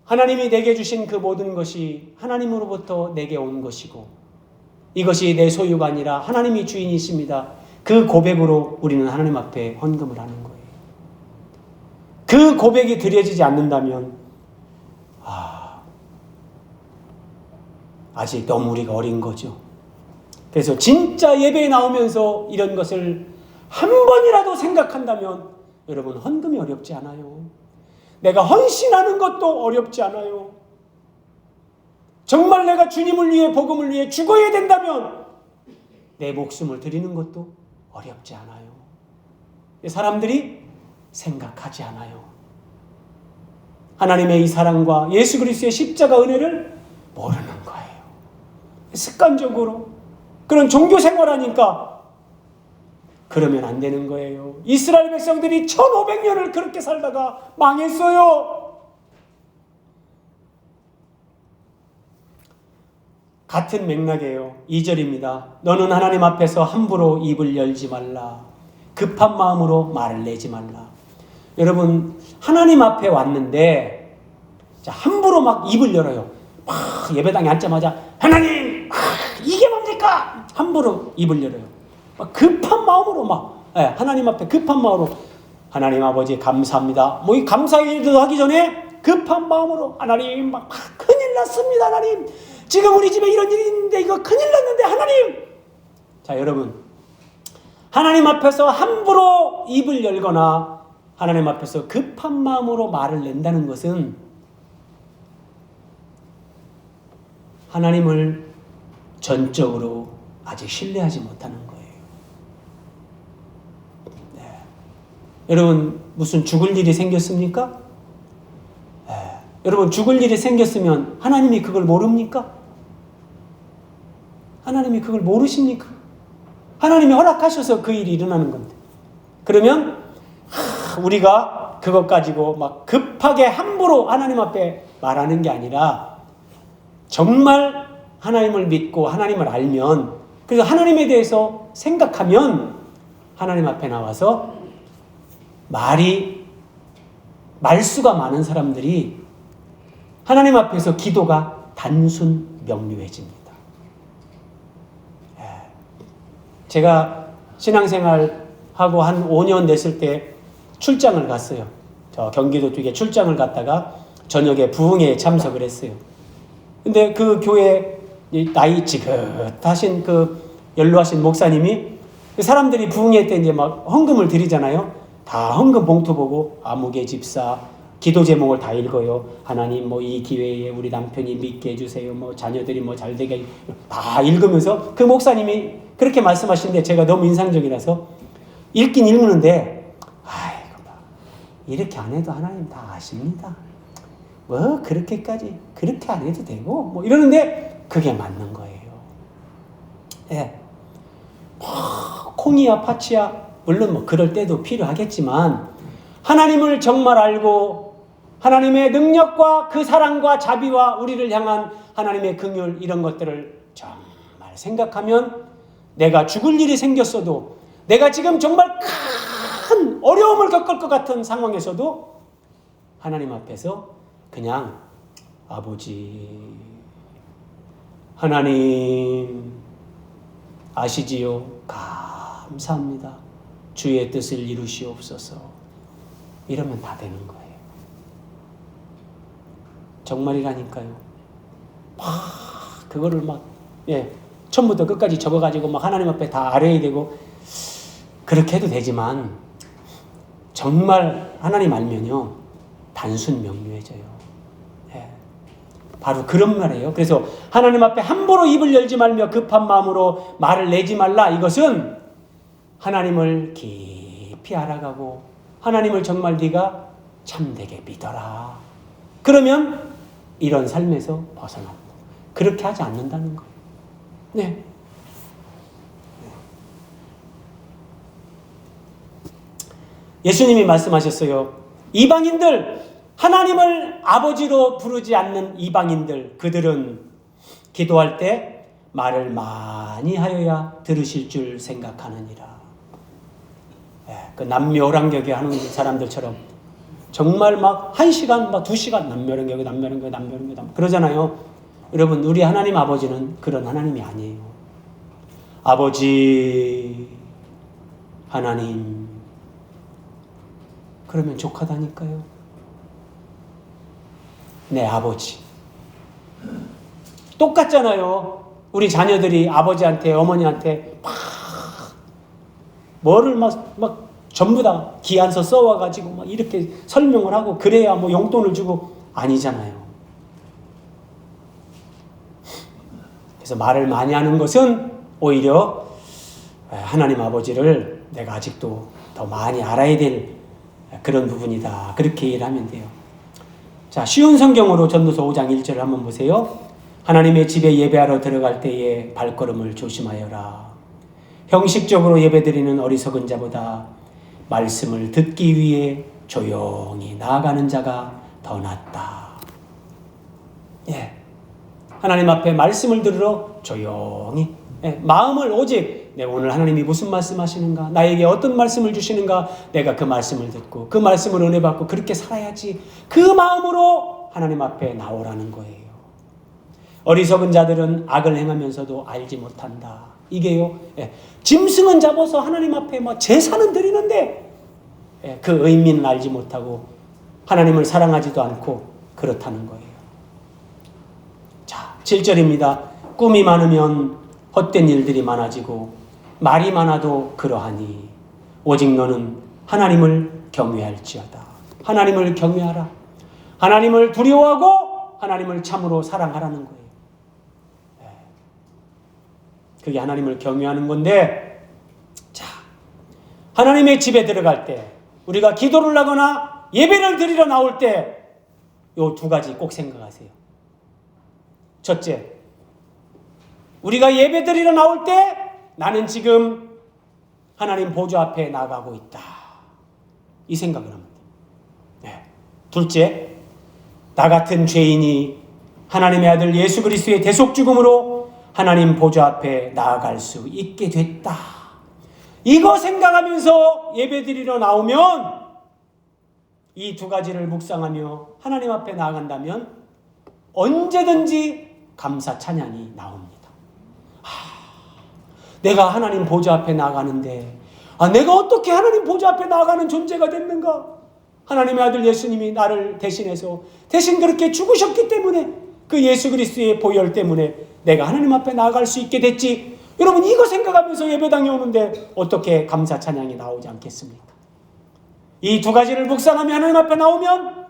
하나님이 내게 주신 그 모든 것이 하나님으로부터 내게 온 것이고 이것이 내 소유가 아니라 하나님이 주인이십니다. 그 고백으로 우리는 하나님 앞에 헌금을 하는 거예요. 그 고백이 드려지지 않는다면 아직 너무 우리가 어린 거죠. 그래서 진짜 예배에 나오면서 이런 것을 한 번이라도 생각한다면 여러분, 헌금이 어렵지 않아요. 내가 헌신하는 것도 어렵지 않아요. 정말 내가 주님을 위해 복음을 위해 죽어야 된다면 내 목숨을 드리는 것도 어렵지 않아요. 사람들이 생각하지 않아요. 하나님의 이 사랑과 예수 그리스도의 십자가 은혜를 모르는 거예요. 습관적으로 그런 종교 생활하니까 그러면 안 되는 거예요. 이스라엘 백성들이 1500년을 그렇게 살다가 망했어요. 같은 맥락이에요. 2절입니다. 너는 하나님 앞에서 함부로 입을 열지 말라. 급한 마음으로 말을 내지 말라. 여러분, 하나님 앞에 왔는데 함부로 막 입을 열어요. 막 예배당에 앉자마자 하나님, 이게 뭡니까? 함부로 입을 열어요. 막 급한 마음으로 하나님 앞에 급한 마음으로 하나님 아버지 감사합니다. 이 감사일도 하기 전에 급한 마음으로 하나님 큰일 났습니다. 하나님, 지금 우리 집에 이런 일이 있는데 이거 큰일 났는데 하나님. 자, 여러분, 하나님 앞에서 함부로 입을 열거나 하나님 앞에서 급한 마음으로 말을 낸다는 것은 하나님을 전적으로 아직 신뢰하지 못하는 거예요. 여러분, 무슨 죽을 일이 생겼습니까? 여러분, 죽을 일이 생겼으면 하나님이 그걸 모릅니까? 하나님이 그걸 모르십니까? 하나님이 허락하셔서 그 일이 일어나는 건데. 그러면 우리가 그것 가지고 막 급하게 함부로 하나님 앞에 말하는 게 아니라 정말 하나님을 믿고 하나님을 알면, 그래서 하나님에 대해서 생각하면 하나님 앞에 나와서 말수가 많은 사람들이 하나님 앞에서 기도가 단순 명료해집니다. 제가 신앙생활하고 한 5년 됐을 때 출장을 갔어요. 저 경기도 쪽에 출장을 갔다가 저녁에 부흥회에 참석을 했어요. 근데 그 교회 나이 지긋하신 그 연로하신 목사님이 사람들이 부흥회 때 이제 막 헌금을 드리잖아요. 다 헌금 봉투 보고 아무개 집사 기도 제목을 다 읽어요. 하나님 뭐 이 기회에 우리 남편이 믿게 해주세요. 뭐 자녀들이 뭐 잘 되게 다 읽으면서 그 목사님이 그렇게 말씀하시는데 제가 너무 인상적이라서 읽긴 읽는데, 아이고 이렇게 안 해도 하나님 다 아십니다. 뭐 그렇게까지 그렇게 안 해도 되고 뭐 이러는데 그게 맞는 거예요. 예. 콩이야 파치야 물론 뭐 그럴 때도 필요하겠지만 하나님을 정말 알고 하나님의 능력과 그 사랑과 자비와 우리를 향한 하나님의 긍휼 이런 것들을 정말 생각하면 내가 죽을 일이 생겼어도 내가 지금 정말 큰 어려움을 겪을 것 같은 상황에서도 하나님 앞에서 그냥 아버지 하나님 아시지요? 감사합니다. 주의 뜻을 이루시옵소서. 이러면 다 되는 거예요. 정말이라니까요. 그거를 처음부터 끝까지 적어가지고 막 하나님 앞에 다 아뢰야 되고 그렇게 해도 되지만 정말 하나님 알면요 단순 명료해져요. 예. 바로 그런 말이에요. 그래서 하나님 앞에 함부로 입을 열지 말며 급한 마음으로 말을 내지 말라. 이것은 하나님을 깊이 알아가고 하나님을 정말 네가 참되게 믿어라. 그러면 이런 삶에서 벗어납니다. 그렇게 하지 않는다는 거. 네. 예수님이 말씀하셨어요. 이방인들, 하나님을 아버지로 부르지 않는 이방인들, 그들은 기도할 때 말을 많이 하여야 들으실 줄 생각하느니라. 그 남묘랑격에 하는 사람들처럼 정말 막 1시간, 막 2시간 남묘랑격에 그러잖아요. 여러분, 우리 하나님 아버지는 그런 하나님이 아니에요. 아버지 하나님 그러면 족하다니까요. 내 아버지 똑같잖아요. 우리 자녀들이 아버지한테 어머니한테 뭐를 막 전부 다 기한서 써와가지고 막 이렇게 설명을 하고 그래야 뭐 용돈을 주고 아니잖아요. 그래서 말을 많이 하는 것은 오히려 하나님 아버지를 내가 아직도 더 많이 알아야 될 그런 부분이다. 그렇게 이해를 하면 돼요. 자, 쉬운 성경으로 전도서 5장 1절을 한번 보세요. 하나님의 집에 예배하러 들어갈 때에 발걸음을 조심하여라. 형식적으로 예배드리는 어리석은 자보다 말씀을 듣기 위해 조용히 나아가는 자가 더 낫다. 예. 하나님 앞에 말씀을 들으러 조용히 마음을 오직 내가 오늘 하나님이 무슨 말씀하시는가, 나에게 어떤 말씀을 주시는가, 내가 그 말씀을 듣고 그 말씀을 은혜 받고 그렇게 살아야지. 그 마음으로 하나님 앞에 나오라는 거예요. 어리석은 자들은 악을 행하면서도 알지 못한다. 이게요. 짐승은 잡아서 하나님 앞에 제사는 드리는데 그 의미는 알지 못하고 하나님을 사랑하지도 않고 그렇다는 거예요. 자, 7절입니다. 꿈이 많으면 헛된 일들이 많아지고 말이 많아도 그러하니 오직 너는 하나님을 경외할지어다. 하나님을 경외하라. 하나님을 두려워하고 하나님을 참으로 사랑하라는 거예요. 그게 하나님을 경외하는 건데, 자, 하나님의 집에 들어갈 때 우리가 기도를 하거나 예배를 드리러 나올 때 요 두 가지 꼭 생각하세요. 첫째, 우리가 예배드리러 나올 때 나는 지금 하나님 보좌 앞에 나가고 있다. 이 생각을 합니다. 네. 둘째, 나 같은 죄인이 하나님의 아들 예수 그리스도의 대속 죽음으로 하나님 보좌 앞에 나아갈 수 있게 됐다. 이거 생각하면서 예배드리러 나오면 이 두 가지를 묵상하며 하나님 앞에 나아간다면 언제든지 감사 찬양이 나옵니다. 내가 하나님 보좌 앞에 나가는데 내가 어떻게 하나님 보좌 앞에 나가는 존재가 됐는가? 하나님의 아들 예수님이 나를 대신해서 대신 그렇게 죽으셨기 때문에 그 예수 그리스도의 보혈 때문에 내가 하나님 앞에 나아갈 수 있게 됐지. 여러분 이거 생각하면서 예배당에 오는데 어떻게 감사 찬양이 나오지 않겠습니까? 이 두 가지를 묵상하며 하나님 앞에 나오면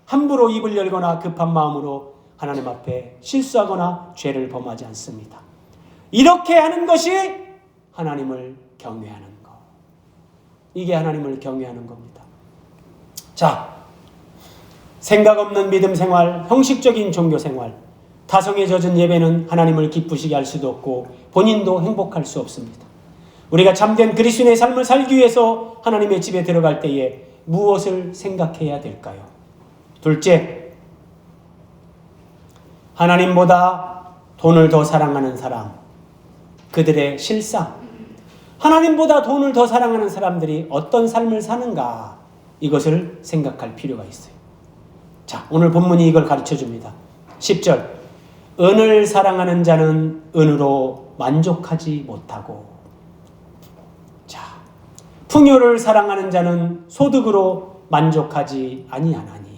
함부로 입을 열거나 급한 마음으로 하나님 앞에 실수하거나 죄를 범하지 않습니다. 이렇게 하는 것이 하나님을 경외하는 것. 이게 하나님을 경외하는 겁니다. 자, 생각 없는 믿음 생활, 형식적인 종교 생활, 타성에 젖은 예배는 하나님을 기쁘시게 할 수도 없고 본인도 행복할 수 없습니다. 우리가 참된 그리스도인의 삶을 살기 위해서 하나님의 집에 들어갈 때에 무엇을 생각해야 될까요? 둘째, 하나님보다 돈을 더 사랑하는 사람, 그들의 실상, 하나님보다 돈을 더 사랑하는 사람들이 어떤 삶을 사는가, 이것을 생각할 필요가 있어요. 자, 오늘 본문이 이걸 가르쳐줍니다. 10절, 은을 사랑하는 자는 은으로 만족하지 못하고, 자, 풍요를 사랑하는 자는 소득으로 만족하지 아니하나니.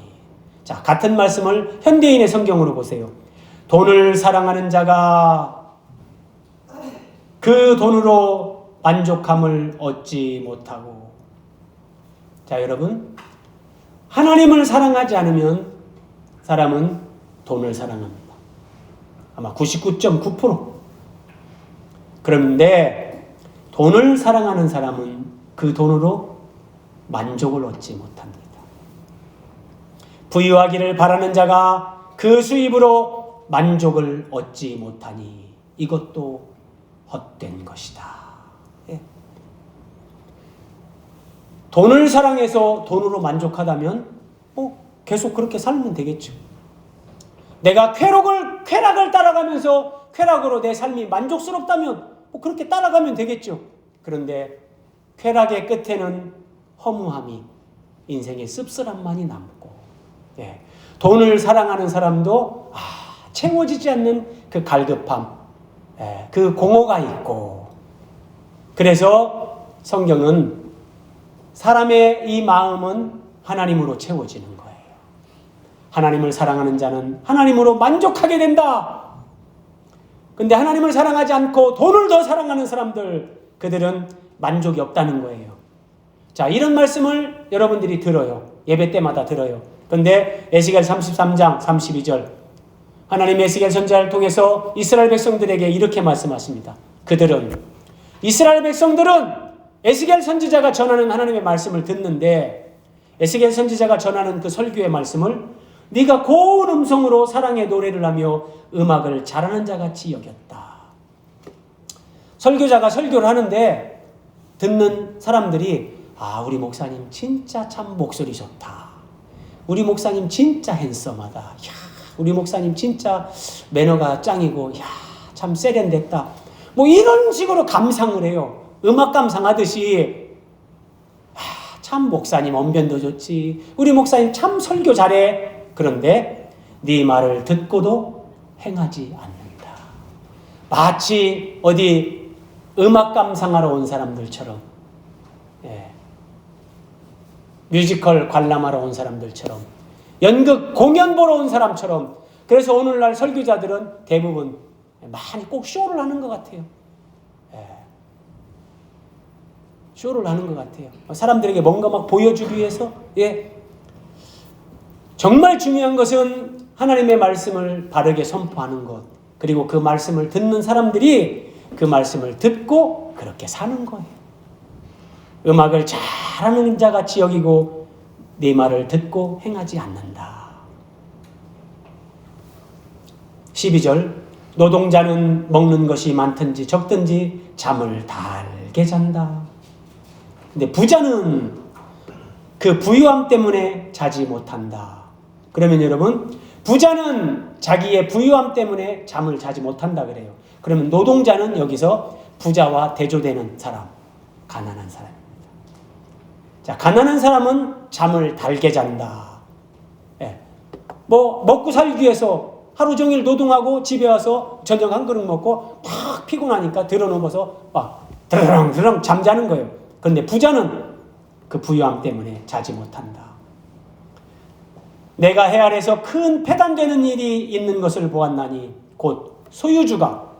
자, 같은 말씀을 현대인의 성경으로 보세요. 돈을 사랑하는 자가 그 돈으로 만족함을 얻지 못하고. 자, 여러분, 하나님을 사랑하지 않으면 사람은 돈을 사랑합니다. 아마 99.9%. 그런데 돈을 사랑하는 사람은 그 돈으로 만족을 얻지 못합니다. 부유하기를 바라는 자가 그 수입으로 만족을 얻지 못하니 이것도 헛된 것이다. 예. 돈을 사랑해서 돈으로 만족하다면 계속 그렇게 살면 되겠죠. 내가 쾌락을 따라가면서 쾌락으로 내 삶이 만족스럽다면 그렇게 따라가면 되겠죠. 그런데 쾌락의 끝에는 허무함이, 인생의 씁쓸함만이 남고, 예. 돈을 사랑하는 사람도 채워지지 않는 그 갈급함, 예. 그 공허가 있고. 그래서 성경은 사람의 이 마음은 하나님으로 채워지는 거예요. 하나님을 사랑하는 자는 하나님으로 만족하게 된다. 근데 하나님을 사랑하지 않고 돈을 더 사랑하는 사람들, 그들은 만족이 없다는 거예요. 자, 이런 말씀을 여러분들이 들어요. 예배 때마다 들어요. 근데 에스겔 33장 32절, 하나님 에스겔 선지자를 통해서 이스라엘 백성들에게 이렇게 말씀하십니다. 이스라엘 백성들은 에스겔 선지자가 전하는 하나님의 말씀을 듣는데, 에스겔 선지자가 전하는 그 설교의 말씀을 네가 고운 음성으로 사랑의 노래를 하며 음악을 잘하는 자같이 여겼다. 설교자가 설교를 하는데 듣는 사람들이 우리 목사님 진짜 참 목소리 좋다. 우리 목사님 진짜 핸섬하다. 우리 목사님 진짜 매너가 짱이고, 참 세련됐다. 이런 식으로 감상을 해요. 음악 감상하듯이. 참 목사님 언변도 좋지. 우리 목사님 참 설교 잘해. 그런데 네 말을 듣고도 행하지 않는다. 마치 어디 음악 감상하러 온 사람들처럼, 뮤지컬 관람하러 온 사람들처럼, 연극 공연 보러 온 사람처럼. 그래서 오늘날 설교자들은 대부분 많이 꼭 쇼를 하는 것 같아요. 쇼를 하는 것 같아요. 사람들에게 뭔가 막 보여주기 위해서. 정말 중요한 것은 하나님의 말씀을 바르게 선포하는 것, 그리고 그 말씀을 듣는 사람들이 그 말씀을 듣고 그렇게 사는 거예요. 음악을 잘하는 자같이 여기고 네 말을 듣고 행하지 않는다. 12절 노동자는 먹는 것이 많든지 적든지 잠을 달게 잔다. 근데 부자는 그 부유함 때문에 자지 못한다. 그러면 여러분, 부자는 자기의 부유함 때문에 잠을 자지 못한다 그래요. 그러면 노동자는 여기서 부자와 대조되는 사람, 가난한 사람입니다. 자, 가난한 사람은 잠을 달게 잔다. 예. 뭐 먹고 살기 위해서 하루 종일 노동하고 집에 와서 저녁 한 그릇 먹고 팍 피곤하니까 들어누워서 막 드렁드렁 잠자는 거예요. 그런데 부자는 그 부유함 때문에 자지 못한다. 내가 해 아래서 큰 패단되는 일이 있는 것을 보았나니 곧 소유주가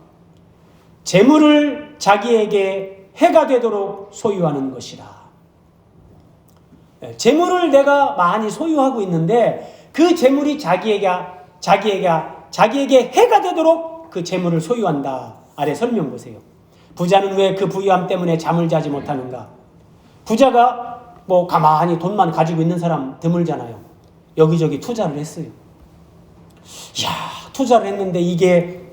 재물을 자기에게 해가 되도록 소유하는 것이라. 재물을 내가 많이 소유하고 있는데 그 재물이 자기에게 해가 되도록 그 재물을 소유한다. 아래 설명 보세요. 부자는 왜 그 부유함 때문에 잠을 자지 못하는가? 부자가 뭐 가만히 돈만 가지고 있는 사람 드물잖아요. 여기저기 투자를 했어요. 투자를 했는데 이게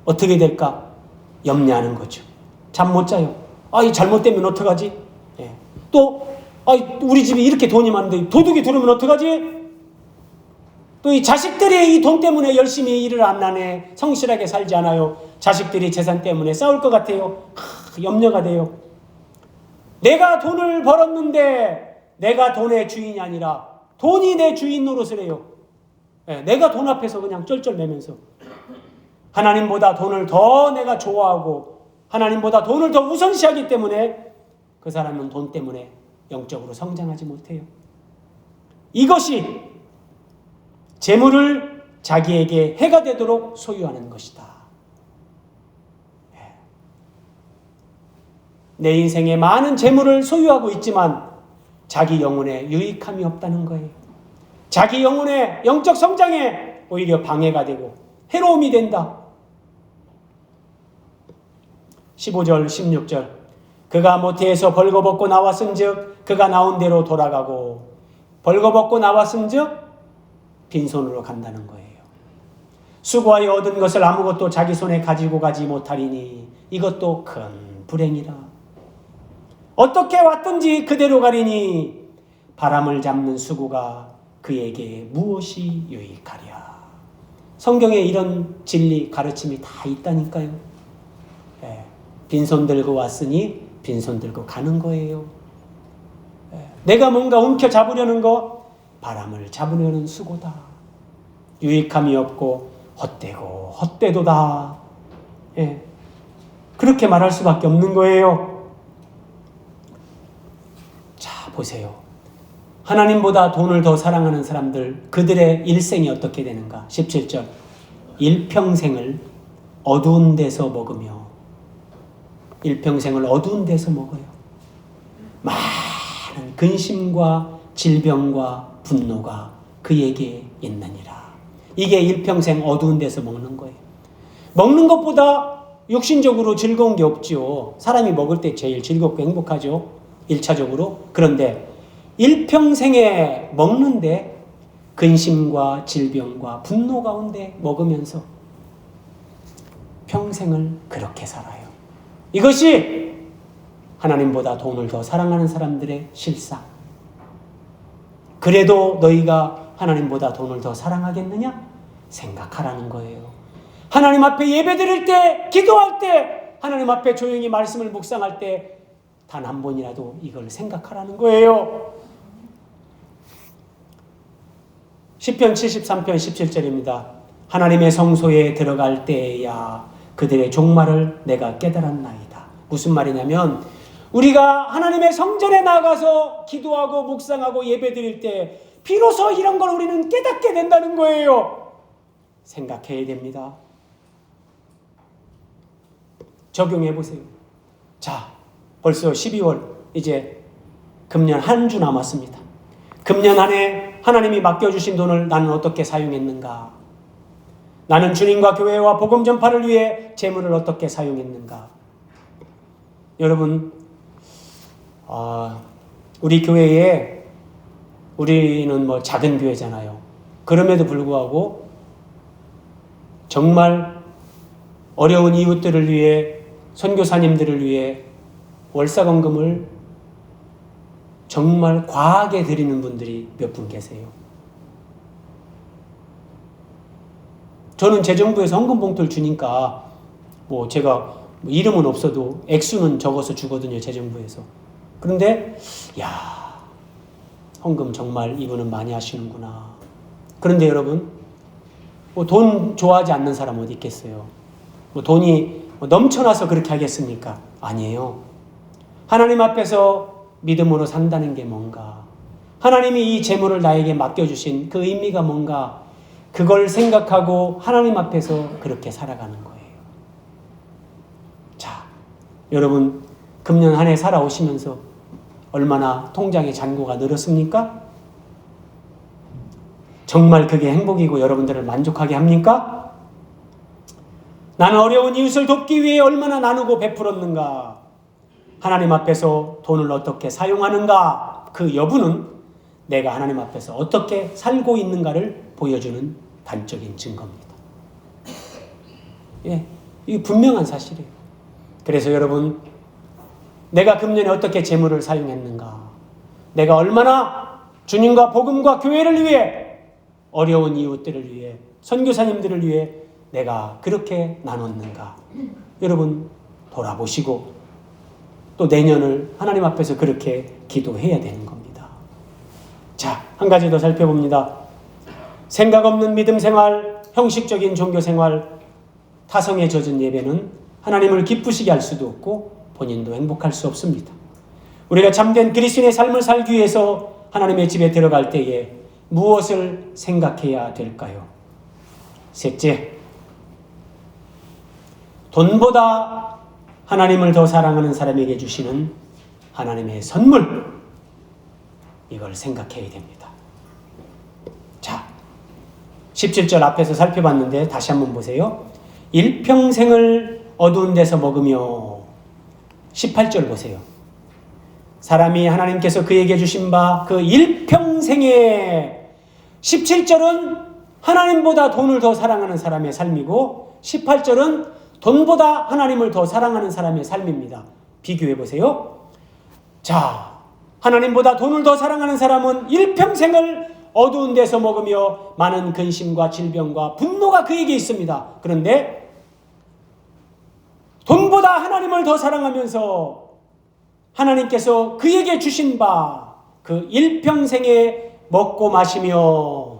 어떻게 될까? 염려하는 거죠. 잠 못 자요. 이 잘못되면 어떡하지? 또 우리 집이 이렇게 돈이 많은데 도둑이 들어오면 어떡하지? 또 이 자식들이 이 돈 때문에 열심히 일을 안 하네. 성실하게 살지 않아요. 자식들이 재산 때문에 싸울 것 같아요. 염려가 돼요. 내가 돈을 벌었는데 내가 돈의 주인이 아니라 돈이 내 주인 노릇을 해요. 내가 돈 앞에서 그냥 쩔쩔매면서 하나님보다 돈을 더 내가 좋아하고 하나님보다 돈을 더 우선시하기 때문에 그 사람은 돈 때문에 영적으로 성장하지 못해요. 이것이 재물을 자기에게 해가 되도록 소유하는 것이다. 내 인생에 많은 재물을 소유하고 있지만 자기 영혼에 유익함이 없다는 거예요. 자기 영혼의 영적 성장에 오히려 방해가 되고 해로움이 된다. 15절 16절 그가 모태에서 벌거벗고 나왔은즉 그가 나온 대로 돌아가고 벌거벗고 나왔은즉 빈손으로 간다는 거예요. 수고하여 얻은 것을 아무것도 자기 손에 가지고 가지 못하리니 이것도 큰 불행이라. 어떻게 왔든지 그대로 가리니 바람을 잡는 수고가 그에게 무엇이 유익하랴. 성경에 이런 진리 가르침이 다 있다니까요. 빈손 들고 왔으니 빈손 들고 가는 거예요. 내가 뭔가 움켜잡으려는 거 바람을 잡으려는 수고다. 유익함이 없고 헛되고 헛되도다. 그렇게 말할 수밖에 없는 거예요. 자, 보세요. 하나님보다 돈을 더 사랑하는 사람들, 그들의 일생이 어떻게 되는가? 17절 일평생을 어두운 데서 먹으며 일평생을 어두운 데서 먹어요. 많은 근심과 질병과 분노가 그에게 있느니라. 이게 일평생 어두운 데서 먹는 거예요. 먹는 것보다 육신적으로 즐거운 게 없죠. 사람이 먹을 때 제일 즐겁고 행복하죠. 1차적으로. 그런데 일평생에 먹는데 근심과 질병과 분노 가운데 먹으면서 평생을 그렇게 살아요. 이것이 하나님보다 돈을 더 사랑하는 사람들의 실상. 그래도 너희가 하나님보다 돈을 더 사랑하겠느냐? 생각하라는 거예요. 하나님 앞에 예배드릴 때, 기도할 때, 하나님 앞에 조용히 말씀을 묵상할 때 단 한 번이라도 이걸 생각하라는 거예요. 시편 73편 17절입니다. 하나님의 성소에 들어갈 때야 그들의 종말을 내가 깨달았나이다. 무슨 말이냐면 우리가 하나님의 성전에 나가서 기도하고 묵상하고 예배드릴 때 비로소 이런 걸 우리는 깨닫게 된다는 거예요. 생각해야 됩니다. 적용해 보세요. 자, 벌써 12월 이제 금년 한 주 남았습니다. 금년 안에 하나님이 맡겨주신 돈을 나는 어떻게 사용했는가? 나는 주님과 교회와 복음 전파를 위해 재물을 어떻게 사용했는가? 여러분, 우리 교회에 우리는 뭐 작은 교회잖아요. 그럼에도 불구하고 정말 어려운 이웃들을 위해, 선교사님들을 위해 월사건금을 정말 과하게 드리는 분들이 몇 분 계세요. 저는 제 정부에서 헌금 봉투를 주니까 제가 이름은 없어도 액수는 적어서 주거든요. 제 정부에서. 그런데 헌금 정말 이분은 많이 하시는구나. 그런데 여러분, 돈 좋아하지 않는 사람 어디 있겠어요? 돈이 넘쳐나서 그렇게 하겠습니까? 아니에요. 하나님 앞에서 믿음으로 산다는 게 뭔가, 하나님이 이 재물을 나에게 맡겨주신 그 의미가 뭔가, 그걸 생각하고 하나님 앞에서 그렇게 살아가는 거예요. 자, 여러분, 금년 한 해 살아오시면서 얼마나 통장의 잔고가 늘었습니까? 정말 그게 행복이고 여러분들을 만족하게 합니까? 나는 어려운 이웃을 돕기 위해 얼마나 나누고 베풀었는가? 하나님 앞에서 돈을 어떻게 사용하는가? 그 여부는 내가 하나님 앞에서 어떻게 살고 있는가를 보여주는 단적인 증거입니다. 이게 분명한 사실이에요. 그래서 여러분, 내가 금년에 어떻게 재물을 사용했는가? 내가 얼마나 주님과 복음과 교회를 위해, 어려운 이웃들을 위해, 선교사님들을 위해 내가 그렇게 나눴는가? 여러분 돌아보시고 또 내년을 하나님 앞에서 그렇게 기도해야 되는 겁니다. 자, 한 가지 더 살펴봅니다. 생각 없는 믿음 생활, 형식적인 종교 생활, 타성에 젖은 예배는 하나님을 기쁘시게 할 수도 없고 본인도 행복할 수 없습니다. 우리가 참된 그리스도인의 삶을 살기 위해서 하나님의 집에 들어갈 때에 무엇을 생각해야 될까요? 셋째, 돈보다 하나님을 더 사랑하는 사람에게 주시는 하나님의 선물, 이걸 생각해야 됩니다. 자, 17절 앞에서 살펴봤는데 다시 한번 보세요. 일평생을 어두운 데서 먹으며, 18절 보세요. 사람이 하나님께서 그에게 주신 바 그 일평생에, 17절은 하나님보다 돈을 더 사랑하는 사람의 삶이고 18절은 돈보다 하나님을 더 사랑하는 사람의 삶입니다. 비교해 보세요. 자, 하나님보다 돈을 더 사랑하는 사람은 일평생을 어두운 데서 먹으며 많은 근심과 질병과 분노가 그에게 있습니다. 그런데 돈보다 하나님을 더 사랑하면서 하나님께서 그에게 주신 바 그 일평생에 먹고 마시며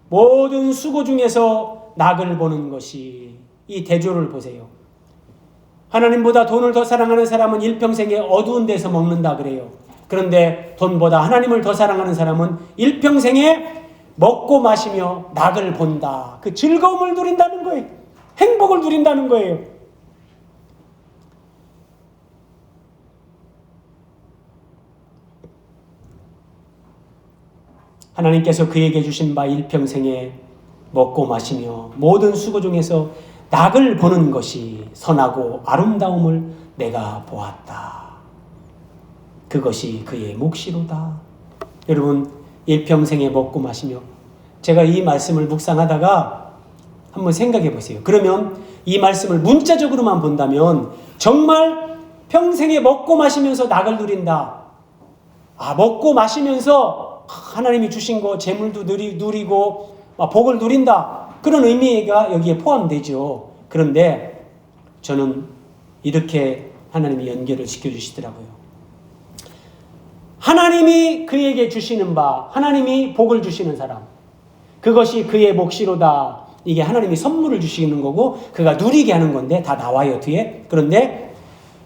모든 수고 중에서 낙을 보는 것이, 이 대조를 보세요. 하나님보다 돈을 더 사랑하는 사람은 일평생에 어두운 데서 먹는다 그래요. 그런데 돈보다 하나님을 더 사랑하는 사람은 일평생에 먹고 마시며 낙을 본다. 그 즐거움을 누린다는 거예요. 행복을 누린다는 거예요. 하나님께서 그에게 주신 바 일평생에 먹고 마시며 모든 수고 중에서 낙을 보는 것이 선하고 아름다움을 내가 보았다. 그것이 그의 몫이로다. 여러분, 일평생에 먹고 마시며, 제가 이 말씀을 묵상하다가 한번 생각해 보세요. 그러면 이 말씀을 문자적으로만 본다면 정말 평생에 먹고 마시면서 낙을 누린다. 먹고 마시면서 하나님이 주신 거 재물도 누리고 복을 누린다. 그런 의미가 여기에 포함되죠. 그런데 저는 이렇게 하나님이 연결을 시켜주시더라고요. 하나님이 그에게 주시는 바, 하나님이 복을 주시는 사람, 그것이 그의 몫이로다. 이게 하나님이 선물을 주시는 거고 그가 누리게 하는 건데 다 나와요 뒤에. 그런데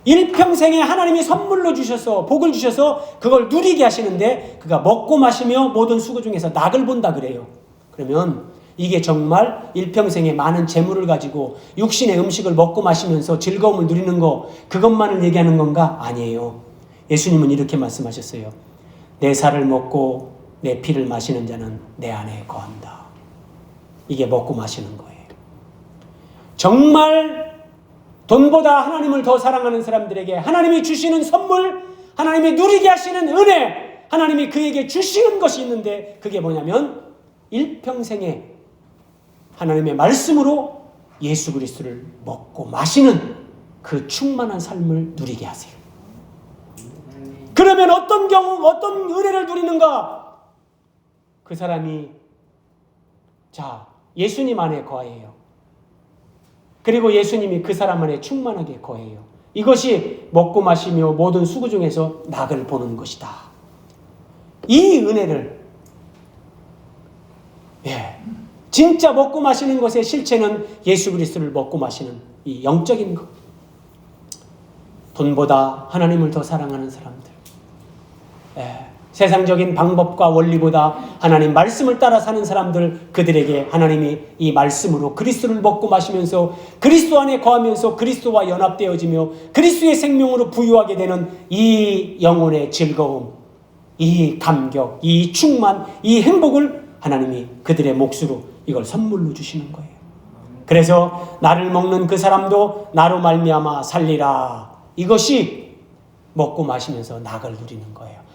일평생에 하나님이 선물로 주셔서 복을 주셔서 그걸 누리게 하시는데 그가 먹고 마시며 모든 수고 중에서 낙을 본다 그래요. 그러면 이게 정말 일평생에 많은 재물을 가지고 육신의 음식을 먹고 마시면서 즐거움을 누리는 거, 그것만을 얘기하는 건가? 아니에요. 예수님은 이렇게 말씀하셨어요. 내 살을 먹고 내 피를 마시는 자는 내 안에 거한다. 이게 먹고 마시는 거예요. 정말 돈보다 하나님을 더 사랑하는 사람들에게 하나님이 주시는 선물, 하나님이 누리게 하시는 은혜, 하나님이 그에게 주시는 것이 있는데 그게 뭐냐면 일평생에 하나님의 말씀으로 예수 그리스도를 먹고 마시는 그 충만한 삶을 누리게 하세요. 그러면 어떤 경우, 어떤 은혜를 누리는가? 그 사람이 예수님 안에 거해요. 그리고 예수님이 그 사람 안에 충만하게 거해요. 이것이 먹고 마시며 모든 수고 중에서 낙을 보는 것이다. 이 은혜를 진짜 먹고 마시는 것의 실체는 예수 그리스도를 먹고 마시는 이 영적인 것. 돈보다 하나님을 더 사랑하는 사람들. 세상적인 방법과 원리보다 하나님 말씀을 따라 사는 사람들, 그들에게 하나님이 이 말씀으로 그리스도를 먹고 마시면서 그리스도 안에 거하면서 그리스도와 연합되어지며 그리스도의 생명으로 부유하게 되는 이 영혼의 즐거움, 이 감격, 이 충만, 이 행복을 하나님이 그들의 몫으로 이걸 선물로 주시는 거예요. 그래서 나를 먹는 그 사람도 나로 말미암아 살리라. 이것이 먹고 마시면서 낙을 누리는 거예요.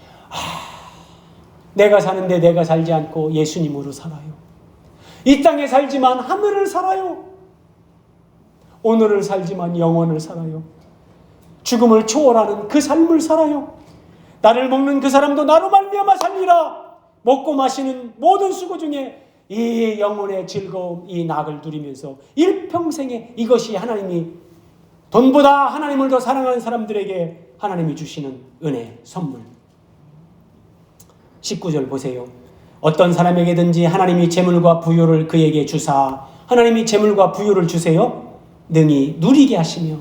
내가 사는데 내가 살지 않고 예수님으로 살아요. 이 땅에 살지만 하늘을 살아요. 오늘을 살지만 영원을 살아요. 죽음을 초월하는 그 삶을 살아요. 나를 먹는 그 사람도 나로 말미암아 살리라. 먹고 마시는 모든 수고 중에 이 영혼의 즐거움, 이 낙을 누리면서 일평생에 이것이 하나님이 돈보다 하나님을 더 사랑하는 사람들에게 하나님이 주시는 은혜, 선물. 19절 보세요. 어떤 사람에게든지 하나님이 재물과 부요를 그에게 주사, 하나님이 재물과 부요를 주세요. 능히 누리게 하시며.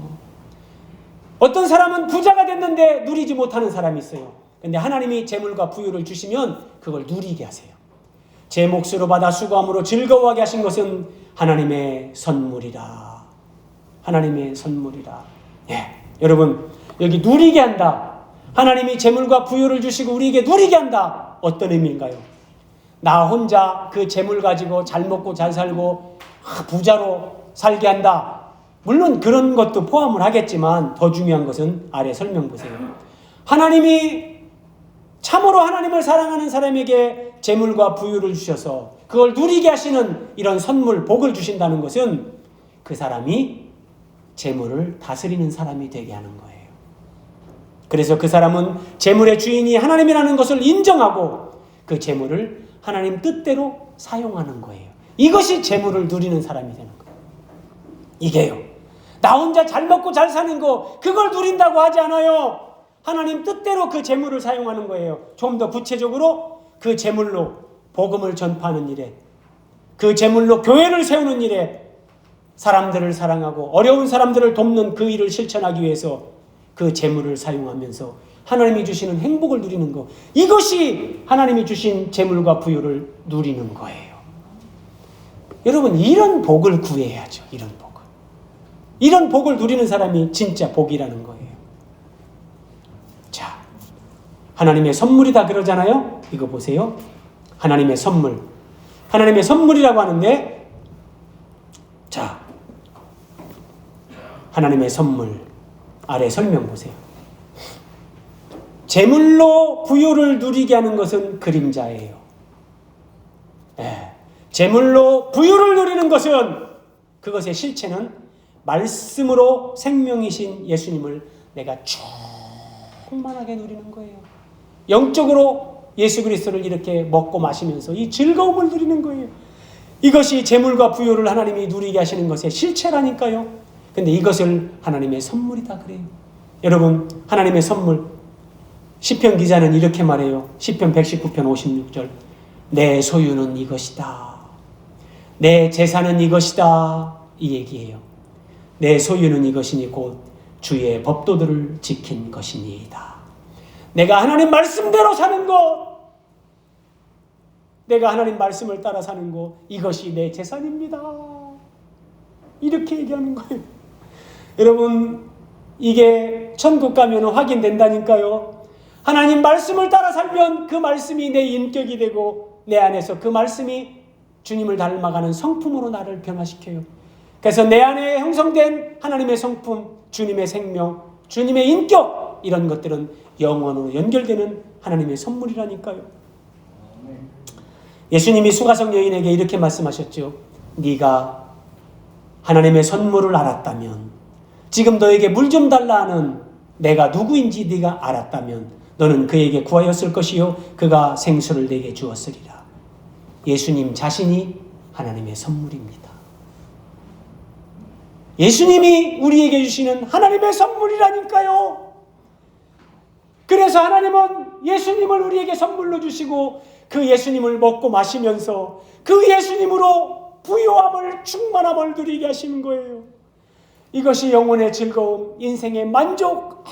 어떤 사람은 부자가 됐는데 누리지 못하는 사람이 있어요. 근데 하나님이 재물과 부요를 주시면 그걸 누리게 하세요. 제 몫으로 받아 수고함으로 즐거워하게 하신 것은 하나님의 선물이라. 하나님의 선물이라. 여러분, 여기 누리게 한다. 하나님이 재물과 부요를 주시고 우리에게 누리게 한다. 어떤 의미인가요? 나 혼자 그 재물 가지고 잘 먹고 잘 살고 부자로 살게 한다. 물론 그런 것도 포함을 하겠지만 더 중요한 것은 아래 설명 보세요. 하나님이 참으로 하나님을 사랑하는 사람에게 재물과 부유를 주셔서 그걸 누리게 하시는 이런 선물, 복을 주신다는 것은 그 사람이 재물을 다스리는 사람이 되게 하는 거예요. 그래서 그 사람은 재물의 주인이 하나님이라는 것을 인정하고 그 재물을 하나님 뜻대로 사용하는 거예요. 이것이 재물을 누리는 사람이 되는 거예요. 이게요. 나 혼자 잘 먹고 잘 사는 거 그걸 누린다고 하지 않아요. 하나님 뜻대로 그 재물을 사용하는 거예요. 좀 더 구체적으로 그 재물로 복음을 전파하는 일에, 그 재물로 교회를 세우는 일에, 사람들을 사랑하고 어려운 사람들을 돕는 그 일을 실천하기 위해서 그 재물을 사용하면서 하나님이 주시는 행복을 누리는 것, 이것이 하나님이 주신 재물과 부유를 누리는 거예요. 여러분, 이런 복을 구해야죠. 이런 복을 누리는 사람이 진짜 복이라는 거예요. 자, 하나님의 선물이다 그러잖아요. 이거 보세요. 하나님의 선물. 하나님의 선물이라고 하는데, 자, 하나님의 선물 아래 설명 보세요. 재물로 부유를 누리게 하는 것은 그림자예요. 재물로 부유를 누리는 것은, 그것의 실체는 말씀으로 생명이신 예수님을 내가 충만하게 누리는 거예요. 영적으로 예수 그리스도를 이렇게 먹고 마시면서 이 즐거움을 누리는 거예요. 이것이 재물과 부유를 하나님이 누리게 하시는 것의 실체라니까요. 근데 이것을 하나님의 선물이다 그래요. 여러분, 하나님의 선물, 시편 기자는 이렇게 말해요. 시편 119편 56절. 내 소유는 이것이다. 내 재산은 이것이다. 이 얘기예요. 내 소유는 이것이니 곧 주의 법도들을 지킨 것이니이다. 내가 하나님 말씀대로 사는 것, 내가 하나님 말씀을 따라 사는 것, 이것이 내 재산입니다. 이렇게 얘기하는 거예요. 여러분, 이게 천국 가면 확인된다니까요. 하나님 말씀을 따라 살면 그 말씀이 내 인격이 되고 내 안에서 그 말씀이 주님을 닮아가는 성품으로 나를 변화시켜요. 그래서 내 안에 형성된 하나님의 성품, 주님의 생명, 주님의 인격, 이런 것들은 영원으로 연결되는 하나님의 선물이라니까요. 예수님이 수가성 여인에게 이렇게 말씀하셨죠. 네가 하나님의 선물을 알았다면, 지금 너에게 물 좀 달라 하는 내가 누구인지 네가 알았다면 너는 그에게 구하였을 것이요 그가 생수를 내게 주었으리라. 예수님 자신이 하나님의 선물입니다. 예수님이 우리에게 주시는 하나님의 선물이라니까요. 그래서 하나님은 예수님을 우리에게 선물로 주시고 그 예수님을 먹고 마시면서 그 예수님으로 부요함을, 충만함을 누리게 하시는 거예요. 이것이 영혼의 즐거움, 인생의 만족.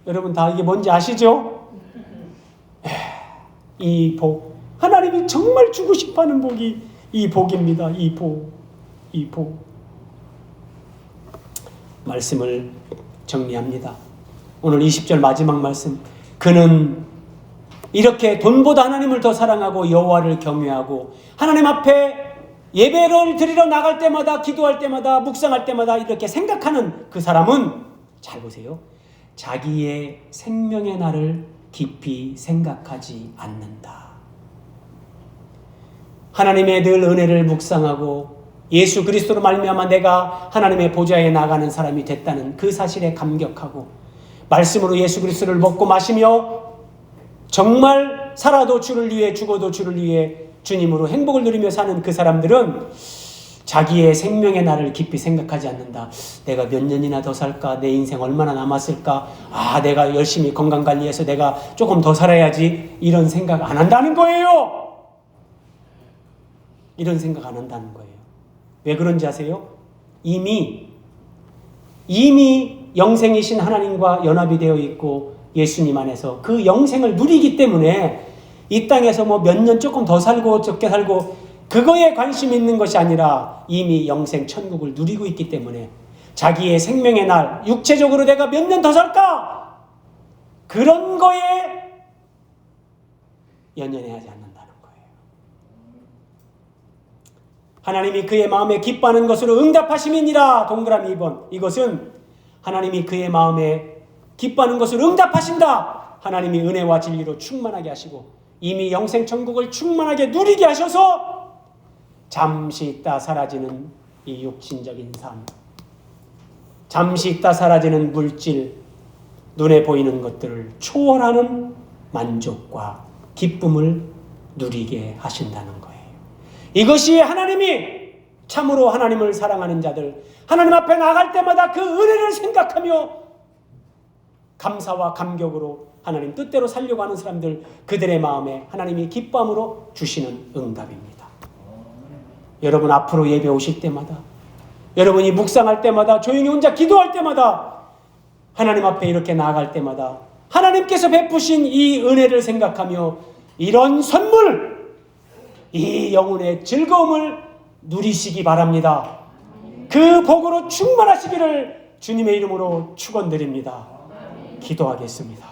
여러분 다 이게 뭔지 아시죠? 이 복, 하나님이 정말 주고 싶어하는 복이 이 복입니다. 이 복. 말씀을 정리합니다. 오늘 20절 마지막 말씀. 그는 이렇게 돈보다 하나님을 더 사랑하고 여호와를 경외하고 하나님 앞에 예배를 드리러 나갈 때마다, 기도할 때마다, 묵상할 때마다 이렇게 생각하는 그 사람은, 잘 보세요, 자기의 생명의 날을 깊이 생각하지 않는다. 하나님의 늘 은혜를 묵상하고 예수 그리스도로 말미암아 내가 하나님의 보좌에 나가는 사람이 됐다는 그 사실에 감격하고 말씀으로 예수 그리스도를 먹고 마시며 정말 살아도 주를 위해, 죽어도 주를 위해 주님으로 행복을 누리며 사는 그 사람들은 자기의 생명의 날을 깊이 생각하지 않는다. 내가 몇 년이나 더 살까? 내 인생 얼마나 남았을까? 내가 열심히 건강관리해서 내가 조금 더 살아야지. 이런 생각 안 한다는 거예요. 이런 생각 안 한다는 거예요. 왜 그런지 아세요? 이미 영생이신 하나님과 연합이 되어 있고 예수님 안에서 그 영생을 누리기 때문에 이 땅에서 뭐 몇 년 조금 더 살고 적게 살고 그거에 관심이 있는 것이 아니라 이미 영생 천국을 누리고 있기 때문에 자기의 생명의 날, 육체적으로 내가 몇 년 더 살까? 그런 거에 연연해하지 않는다는 거예요. 하나님이 그의 마음에 기뻐하는 것으로 응답하심이니라. 동그라미 2번. 이것은 하나님이 그의 마음에 기뻐하는 것으로 응답하신다. 하나님이 은혜와 진리로 충만하게 하시고 이미 영생 천국을 충만하게 누리게 하셔서 잠시 있다 사라지는 이 육신적인 삶, 잠시 있다 사라지는 물질, 눈에 보이는 것들을 초월하는 만족과 기쁨을 누리게 하신다는 거예요. 이것이 하나님이 참으로 하나님을 사랑하는 자들, 하나님 앞에 나갈 때마다 그 은혜를 생각하며 감사와 감격으로 하나님 뜻대로 살려고 하는 사람들, 그들의 마음에 하나님이 기쁨으로 주시는 응답입니다. 여러분 앞으로 예배 오실 때마다, 여러분이 묵상할 때마다, 조용히 혼자 기도할 때마다, 하나님 앞에 이렇게 나아갈 때마다 하나님께서 베푸신 이 은혜를 생각하며 이런 선물, 이 영혼의 즐거움을 누리시기 바랍니다. 그 복으로 충만하시기를 주님의 이름으로 축원드립니다. 기도하겠습니다.